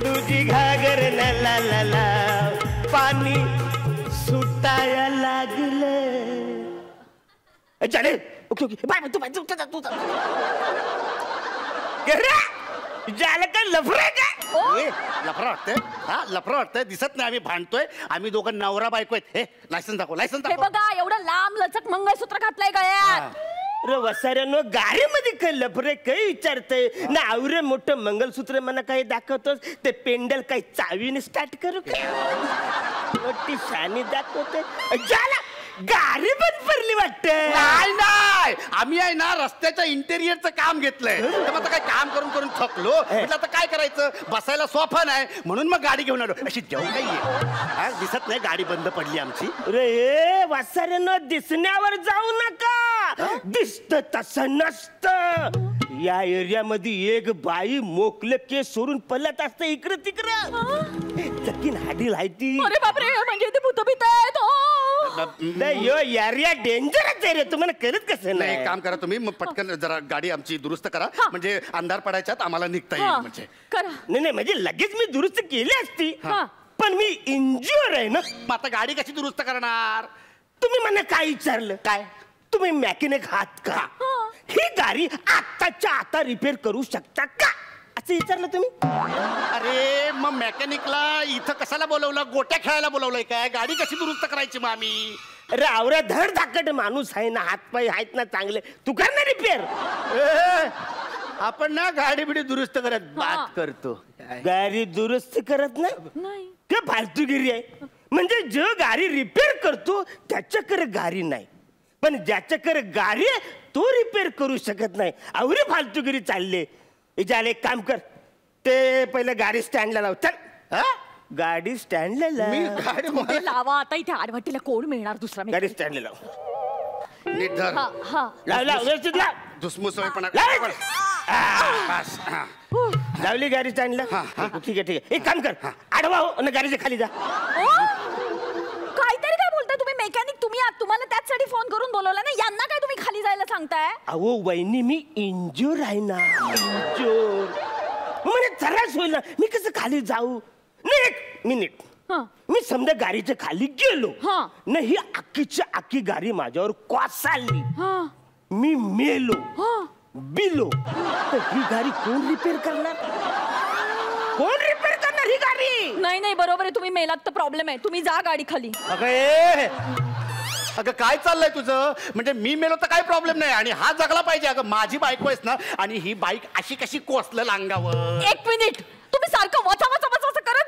[SPEAKER 11] तुझी घागर न ला ला ला. पाणी सुटाया लागलं. चले ओके ओके बाय तू झालं का लफरा काय?
[SPEAKER 8] लफरा वाटतंय. हा लफरा वाटतंय. दिसत नाही आम्ही भांडतोय. आम्ही दोघं नवरा बायको आहेत. हे लायसन्स दाखव, लायसन्स
[SPEAKER 10] हे
[SPEAKER 8] दाखव.
[SPEAKER 10] बघा एवढं लांब लचक मंगळसूत्र घातलंय गळ्यात.
[SPEAKER 11] अरे वसाऱ्यानो गाडीमध्ये काय लफरे काही विचारतय ना? आवरे मोठं मंगलसूत्र मला काही दाखवतोस ते पेंडल काही चावीने स्टार्ट करू का? मोठी शानी दाखवते. गाडी बंद पडली वाटतं.
[SPEAKER 8] नाही आम्ही आहे ना रस्त्याच्या इंटेरियरचं काम घेतलंय. तर आता काय काम करून करून थकलो. म्हटलं आता काय करायचं, बसायला सोफा नाही म्हणून मग गाडी घेऊन आलो. अशी जेवण काही दिसत नाही गाडी बंद पडली आमची.
[SPEAKER 11] रे वासाऱ्यानो दिसण्यावर जाऊ नका. दिसत तसं नसतं. या एरियामध्ये एक बाई मोकले केस सोडून पलत असते इकडं तिकडं. चकीन हाडील आहे ती.
[SPEAKER 10] अरे बापरे, म्हणजे ते भूतभीत आहेत.
[SPEAKER 11] यो एरिया डेंजरच आहे रे. तुम्हाला करत कसं
[SPEAKER 8] नाही
[SPEAKER 11] नाही?
[SPEAKER 8] काम करा तुम्ही मग पटकन जरा गाडी आमची दुरुस्त करा. म्हणजे अंधार पडायच्यात आम्हाला निघता येईल. म्हणजे
[SPEAKER 11] नाही म्हणजे लगेच मी दुरुस्त केली असती पण मी इंज्युअर आहे ना.
[SPEAKER 8] मग आता गाडी कशी दुरुस्त करणार?
[SPEAKER 11] तुम्ही मला काय विचारलं? काय तुम्ही मॅकॅनिक आहात का? ही गाडी आत्ताच्या आता रिपेअर करू शकता का असं विचारलं तुम्ही?
[SPEAKER 8] अरे मग मेकॅनिकला इथं कशाला बोलवलं? गोट्या खेळायला बोलवलंय काय? गाडी कशी दुरुस्त करायची मग आम्ही?
[SPEAKER 11] अरे आवऱ्या धड धाकट माणूस आहे ना, हातपाय आहेत ना चांगले, तू कर ना रिपेअर.
[SPEAKER 8] आपण ना गाडी बिडी दुरुस्त करत बात करतो.
[SPEAKER 11] गाडी दुरुस्त करत नाही का? फालतूगिरी आहे. म्हणजे जो गाडी रिपेअर करतो त्याच्याकडे गाडी नाही, पण ज्याच्याकडे गाडी आहे तो रिपेअर करू शकत नाही. आवरी फालतूगिरी चालले. इजाले एक काम कर, ते पहिले गाडी स्टँडला लाव. चल गाडी स्टँडला
[SPEAKER 10] लावा. आता इथे आडवाटीला कोण मिळणार दुसरा?
[SPEAKER 11] गाडी स्टँडला लाव.
[SPEAKER 8] नीट धर.
[SPEAKER 11] लाव व्यवस्थित लाव.
[SPEAKER 8] धुसमुसळपणा
[SPEAKER 11] लावली गाडी स्टँडला. ठीक आहे ठीक आहे. एक काम कर, आडवा हो आणि गाडीच्या खाली जा.
[SPEAKER 10] काहीतरी काय बोलताय तुम्ही? मेकॅनिक तुम्ही आहात, तुम्हाला त्याचसाठी फोन करून बोलवला ना. यांना काय तुम्ही खाली जायला सांगताय?
[SPEAKER 11] अहो वहिनी मी इंज्युअर आहे ना. इंज्युअर म्हणजे त्रास होईल ना. मी कसं खाली जाऊ? नाही एक मिनिट. मी समजा गाडीच्या खाली गेलो ना, ही अख्खीच्या अख्खी गाडी माझ्यावर कोसळली, मी मेलो बिलो, तर ही गाडी कोण रिपेअर करणार? कोण रिपेअर करणार ही गाडी?
[SPEAKER 10] नाही नाही बरोबर आहे, तुम्ही मेलात तर प्रॉब्लेम आहे. तुम्ही जा गाडी खाली.
[SPEAKER 8] अगं काय चाललंय तुझं? म्हणजे मी मेलो तर काय प्रॉब्लेम नाही आणि हा जगला पाहिजे. अगं माझी बायको आहेस ना, आणि ही बाईक अशी कशी कोसलं अंगावर?
[SPEAKER 10] एक मिनिट, तुम्ही सारखं वचा वचा वचा करत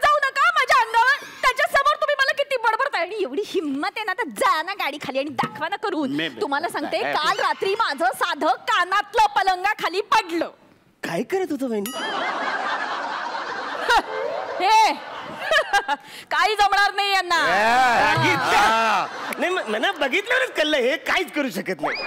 [SPEAKER 10] हिम्मत आहे ना तर जा ना गाडी खाली आणि दाखवा ना करून. तुम्हाला सांगते काल रात्री माझं साधं कानातलं पलंगाखाली पडलं.
[SPEAKER 11] काय करत होतो बहिणी?
[SPEAKER 10] हे काही जमणार नाही यांना.
[SPEAKER 11] नाही मला बघितल्यावरच कळलं हे काहीच करू शकत नाही.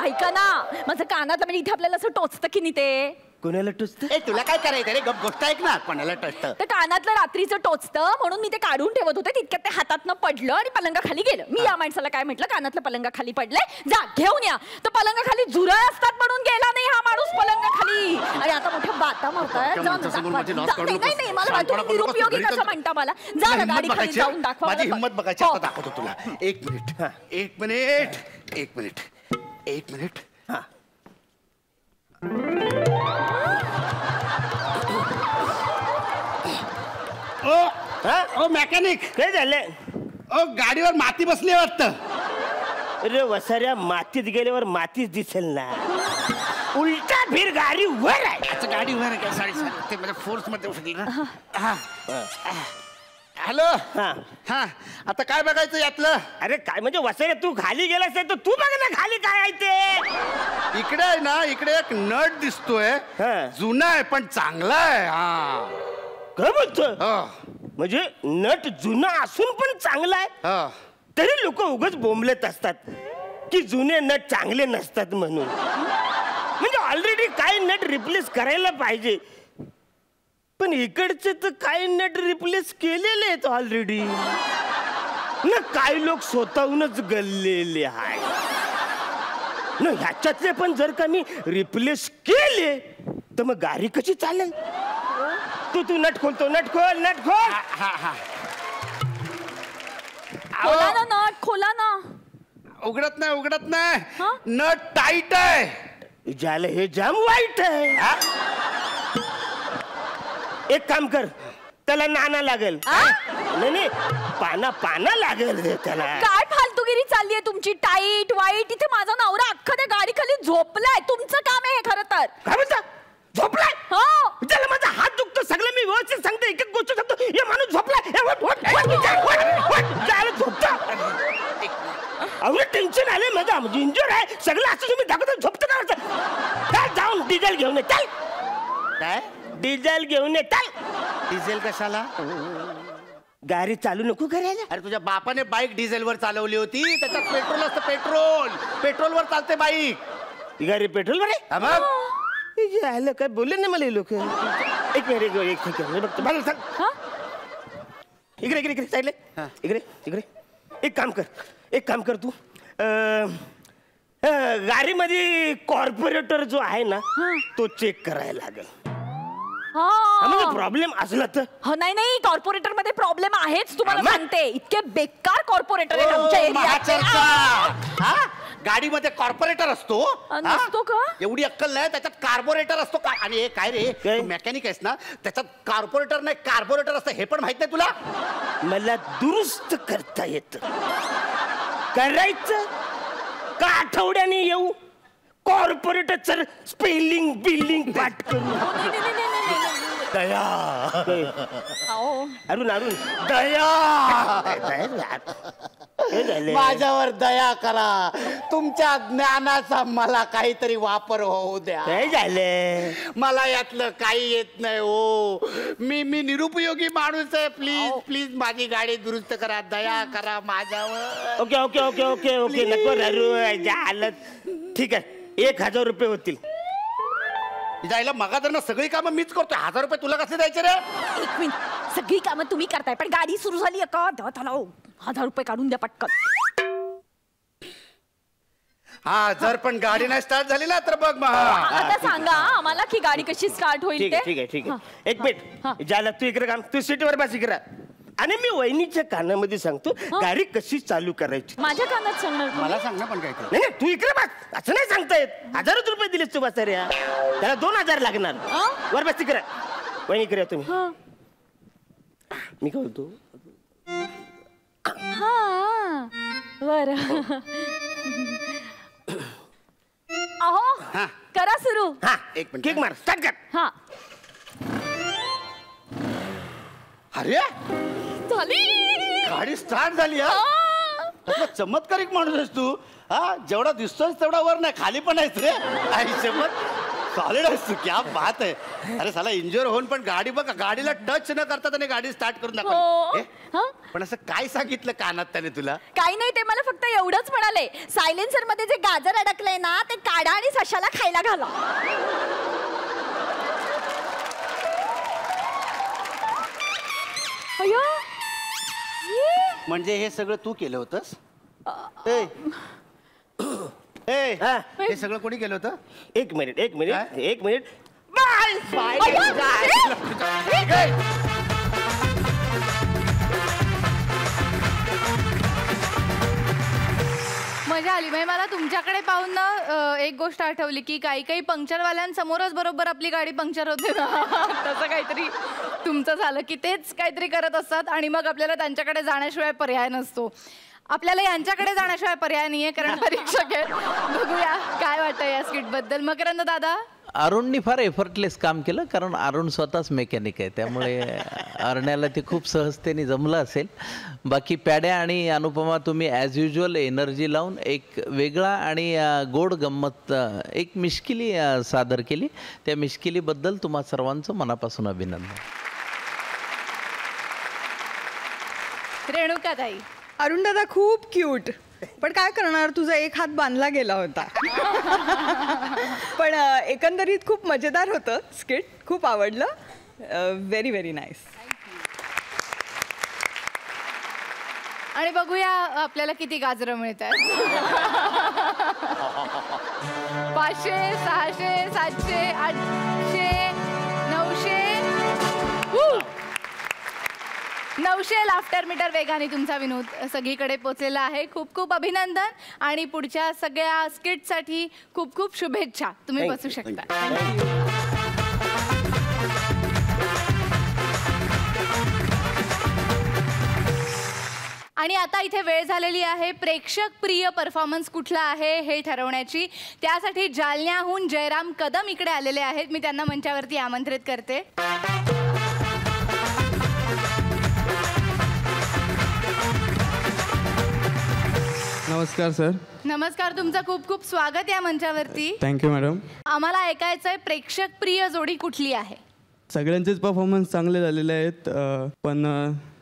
[SPEAKER 10] ऐका ना माझं कानातलं म्हणजे इथे आपल्याला असं टोचतं की नाही ते.
[SPEAKER 11] कोणाला टोचतं?
[SPEAKER 8] तुला काय करायचं रे? गप गोष्ट ऐक ना. कोणाला टोचतं?
[SPEAKER 10] तर कानातलं रात्रीचं टोचतं म्हणून मी ते काढून ठेवत होते. तितक्यात ते हातातनं पडलं आणि पलंगाखाली गेलं. मी या माणसाला काय म्हटलं, कानातलं पलंगाखाली पडलंय, जा घेऊन या. तर पलंगाखाली झुरळ असतात म्हणून गेला नाही हा माणूस पलंगाखाली. आणि आता मोठ्या बाता मारताय. नाही मला तुम्ही निरुपयोगी कसं म्हणता मला. जा ना गाडी खाली जाऊन दाखवा.
[SPEAKER 8] माझी हिंमत बघायची. आता दाखवतो तुला. एक मिनिट. हा ओ मेकॅनिक,
[SPEAKER 11] काय झालंय?
[SPEAKER 8] ओ गाडीवर माती बसली वाटतं.
[SPEAKER 11] अरे वसाऱ्या, मातीत गेल्यावर मातीच दिसेल ना. उलटा फिर गाडी वर आहे.
[SPEAKER 8] अच्छा गाडी वर आहे काय? सॉरी ते माझ्या फोर्स मध्ये उठली ना. हॅलो. हा आता काय बघायचं यातलं?
[SPEAKER 11] अरे काय म्हणजे वसाऱ्या, तू खाली गेलास तर तू बघ ना खाली काय आहे ते.
[SPEAKER 8] इकडे आहे ना, इकडे एक नट दिसतोय. जुना आहे पण चांगला आहे. हा
[SPEAKER 11] काय बोलतो? म्हणजे नट जुना असून पण चांगला आहे. तरी लोक उगाच बोंबलत असतात की जुने नट चांगले नसतात म्हणून. म्हणजे ऑलरेडी काय नट रिप्लेस करायला पाहिजे, पण इकडचे तर काही नट रिप्लेस केलेले आहेत ऑलरेडी ना. काही लोक स्वतःहूनच गल्लेले आहेत ना. ह्याच्यातले पण जर का मी रिप्लेस केले तर मग गाडी कशी चालेल? तू नट खोलतो. नट खोल.
[SPEAKER 10] खोला ना नट, खोला ना.
[SPEAKER 8] उघडत नाही. नट टाईट आहे.
[SPEAKER 11] ज्याला हे जाम वाईट आहे. एक काम कर, त्याला नाना लागेल. नाही पाना लागेल त्याला.
[SPEAKER 10] काय फालतूगिरी चालली आहे तुमची? टाईट वाईट. इथे माझा नवरा अख्खा त्या गाडी खाली झोपलाय. तुमचं काम आहे हे खरं तर.
[SPEAKER 11] काय म्हणता? झोपलाय? हो. त्याला माझा हात दुखतो. सगळं मी व्यवस्थित सांगतो, एक एक गोष्ट सांगतो. हे माणूस झोपलाय. टेन्शन आले माझा, म्हणजे इंजुर आहे सगळं. असं तुम्ही दाखवतो झोपतो का? जाऊन डिझेल घेऊन ये.
[SPEAKER 8] काय
[SPEAKER 11] डिझेल घेऊन ये.
[SPEAKER 8] डिझेल कशाला?
[SPEAKER 11] गाडी चालू नको करायला.
[SPEAKER 8] अरे तुझ्या बापाने बाईक डिझेलवर चालवली होती. त्याच्यात पेट्रोल असतं. पेट्रोलवर चालते बाईक.
[SPEAKER 11] ही गाडी पेट्रोलवर आहे? काय बोलले नाही मला लोक. एक मिनिट, एक सेकंड बघतो. इकडे साईडला. इकडे एक काम कर तू. गाडीमध्ये कॉर्पोरेटर जो आहे ना तो चेक करायला लागेल. म्हणजे प्रॉब्लेम असला तर.
[SPEAKER 10] नाही कॉर्पोरेटर मध्ये प्रॉब्लेम आहेच. तुम्हाला सांगते इतके बेकार कॉर्पोरेटर आहेत आमच्या एरियात.
[SPEAKER 8] गाडीमध्ये कॉर्पोरेटर असतो?
[SPEAKER 10] नसतो का?
[SPEAKER 8] एवढी अक्कल नाही. त्याच्यात कार्बोरेटर असतो. आणि हे काय रे, मेकॅनिक आहेस ना, त्याच्यात कॉर्पोरेटर नाही कार्बोरेटर असतं. हे पण माहित नाही तुला?
[SPEAKER 11] मला दुरुस्त करता येत. करायचं का आठवड्याने येऊ कॉर्पोरेटरचं स्पेलिंग बिल्डिंग पाठ करू? दया. अरुण दया.
[SPEAKER 8] माझ्यावर दया करा. तुमच्या ज्ञानाचा मला काहीतरी वापर होऊ द्या.
[SPEAKER 11] काय झालं?
[SPEAKER 8] मला यातलं काही येत नाही हो. मी निरुपयोगी माणूस आहे. प्लीज माझी गाडी दुरुस्त करा. दया करा माझ्यावर.
[SPEAKER 11] ओके नको रडू. झालं ठीक आहे. 1000 रुपये होतील.
[SPEAKER 8] जायला मगाधरनं सगळी कामं मीच करतोय. 1000 रुपये तुला कसे द्यायचे रे?
[SPEAKER 10] एक मिनिट, सगळी कामं तुम्ही करताय पण गाडी सुरू झाली का? त्याला 1000 रुपये काढून द्या पटकन.
[SPEAKER 8] हा जर पण गाडी नाही स्टार्ट झाली ना तर बघ.
[SPEAKER 10] आता सांगा आम्हाला की गाडी कशी स्टार्ट होईल ते.
[SPEAKER 11] ठीक आहे. एक मिनिट ज्याला तू इकडे काम, तू सीटवर बस इकडे. आणि मी वहिनीच्या कानामध्ये सांगतो गाडी कशी चालू करायची.
[SPEAKER 10] माझ्या कानात सांगणार?
[SPEAKER 8] मला सांग ना पण काय.
[SPEAKER 11] नाही तू इकडे बस. असं नाही सांगता येत. 1000 रुपये दिलेस तू बस रे. त्याला 2000 लागणार. वर बस तिकडे. वहिनी इकडे तुम्ही. मी काय बोलतो?
[SPEAKER 10] बर. अहो करा सुरू.
[SPEAKER 8] एक मिनिट.
[SPEAKER 11] केक मार. स्टार्ट कर.
[SPEAKER 8] अरे
[SPEAKER 10] झाली.
[SPEAKER 8] गाडी स्टार्ट झाली हा चमत्कारिक माणूस आहेस तू हा जेवढा दिसतोय तेवढा वर नाही खाली पण आहेस रे सॉलिड आहेस तू क्या बात आहे अरे साला इंजुअर होऊन पण गाडी बघ गाडीला टच न करता त्याने गाडी स्टार्ट करून दाखवली पण असं काय सांगितलं कानात त्याने तुला
[SPEAKER 10] काही नाही ते मला फक्त एवढंच म्हणाले सायलेन्सर मध्ये जे गाजर अडकलंय ना ते काढा आणि सशाला खायला घाला.
[SPEAKER 8] म्हणजे हे सगळं तू केलं होतंस हे सगळं कोणी केलं होतं
[SPEAKER 11] एक मिनिट
[SPEAKER 1] मजा आली. म्हणजे मला तुमच्याकडे पाहून ना एक गोष्ट आठवली की काही पंक्चरवाल्यांसमोरच बरोबर आपली गाडी पंक्चर होते ना तसं काहीतरी तुमचं झालं की तेच काहीतरी करत असतात आणि मग आपल्याला त्यांच्याकडे जाण्याशिवाय पर्याय नसतो. आपल्याला यांच्याकडे जाण्याशिवाय पर्याय नाहीये कारण परीक्षक आहे. बघूया काय वाटतं या स्किट बद्दल. मकरंद दादा.
[SPEAKER 7] अरुणनी फार एफर्टलेस काम केलं कारण अरुण स्वतःच मेकॅनिक आहे त्यामुळे अरण्याला ते खूप सहजतेने जमलं असेल. बाकी पॅड्या आणि अनुपमा तुम्ही ॲज युजल एनर्जी लावून एक वेगळा आणि गोड गंमत एक मिश्किली सादर केली. त्या मिश्किलीबद्दल तुम्हा सर्वांचं मनापासून अभिनंदन.
[SPEAKER 1] रेणुका ताई.
[SPEAKER 6] अरुण दादा खूप क्यूट पण काय करणार तुझा एक हात बांधला गेला होता पण एकंदरीत खूप मजेदार होतं स्किट खूप आवडलं. Very very nice.
[SPEAKER 1] आणि बघूया आपल्याला किती गाजरं मिळत आहेत. 500 600 700 800 900 लाफ्टर मीटर वेगाने तुमचा विनोद सगळीकडे पोचलेला आहे. खूप खूप अभिनंदन आणि पुढच्या सगळ्या स्किटसाठी खूप खूप शुभेच्छा. तुम्ही बसू शकता. आणि आता इथे वेळ झालेली आहे प्रेक्षक प्रिय परफॉर्मन्स कुठला आहे हे ठरवण्याची. त्यासाठी जालन्याहून जयराम कदम इकडे आलेले आहेत. मी त्यांना मंचावरती आमंत्रित करते.
[SPEAKER 12] नमस्कार सर.
[SPEAKER 1] नमस्कार. तुमचं खूप खूप स्वागत या मंचावरती.
[SPEAKER 12] Thank you madam.
[SPEAKER 1] आम्हाला ऐकायचं आहे प्रेक्षक प्रिय जोडी कुठली आहे.
[SPEAKER 12] सगळ्यांचेच परफॉर्मन्स चांगले झालेले आहेत पण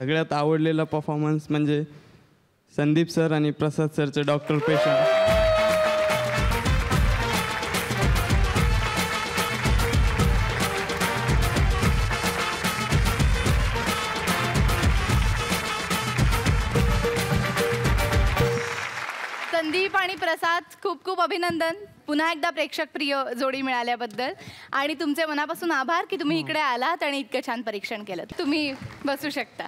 [SPEAKER 12] सगळ्यात आवडलेला परफॉर्मन्स म्हणजे संदीप सर आणि प्रसाद सरचे डॉक्टर पेशंट.
[SPEAKER 1] संदीप आणि प्रसाद खूप खूप अभिनंदन पुन्हा एकदा प्रेक्षक प्रिय जोडी मिळाल्याबद्दल आणि तुमचे मनापासून आभार की तुम्ही इकडे आलात आणि इतकं छान परीक्षण केलं. तुम्ही बसू शकता.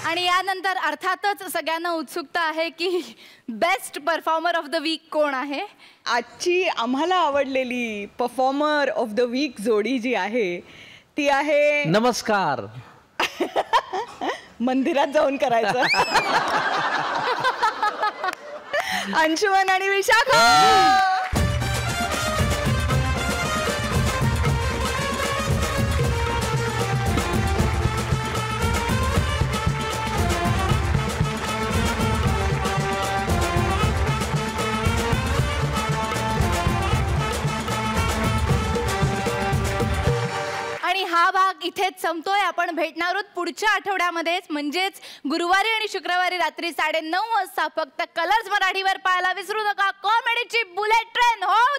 [SPEAKER 1] आणि यानंतर अर्थातच सगळ्यांना उत्सुकता आहे की best performer of the week कोण आहे.
[SPEAKER 6] आजची आम्हाला आवडलेली परफॉर्मर ऑफ द वीक जोडी जी आहे ती आहे.
[SPEAKER 7] नमस्कार.
[SPEAKER 6] मंदिरात जाऊन करायचं. अंशुमन आणि विशाखा.
[SPEAKER 1] आणि हा भाग इथेच संपतोय. आपण भेटणार आहोत पुढच्या आठवड्यामध्येच म्हणजेच गुरुवारी आणि शुक्रवारी रात्री 9:30 वाजता फक्त कलर्स मराठीवर पाहायला विसरू नका. कॉमेडीची बुलेट ट्रेन. हो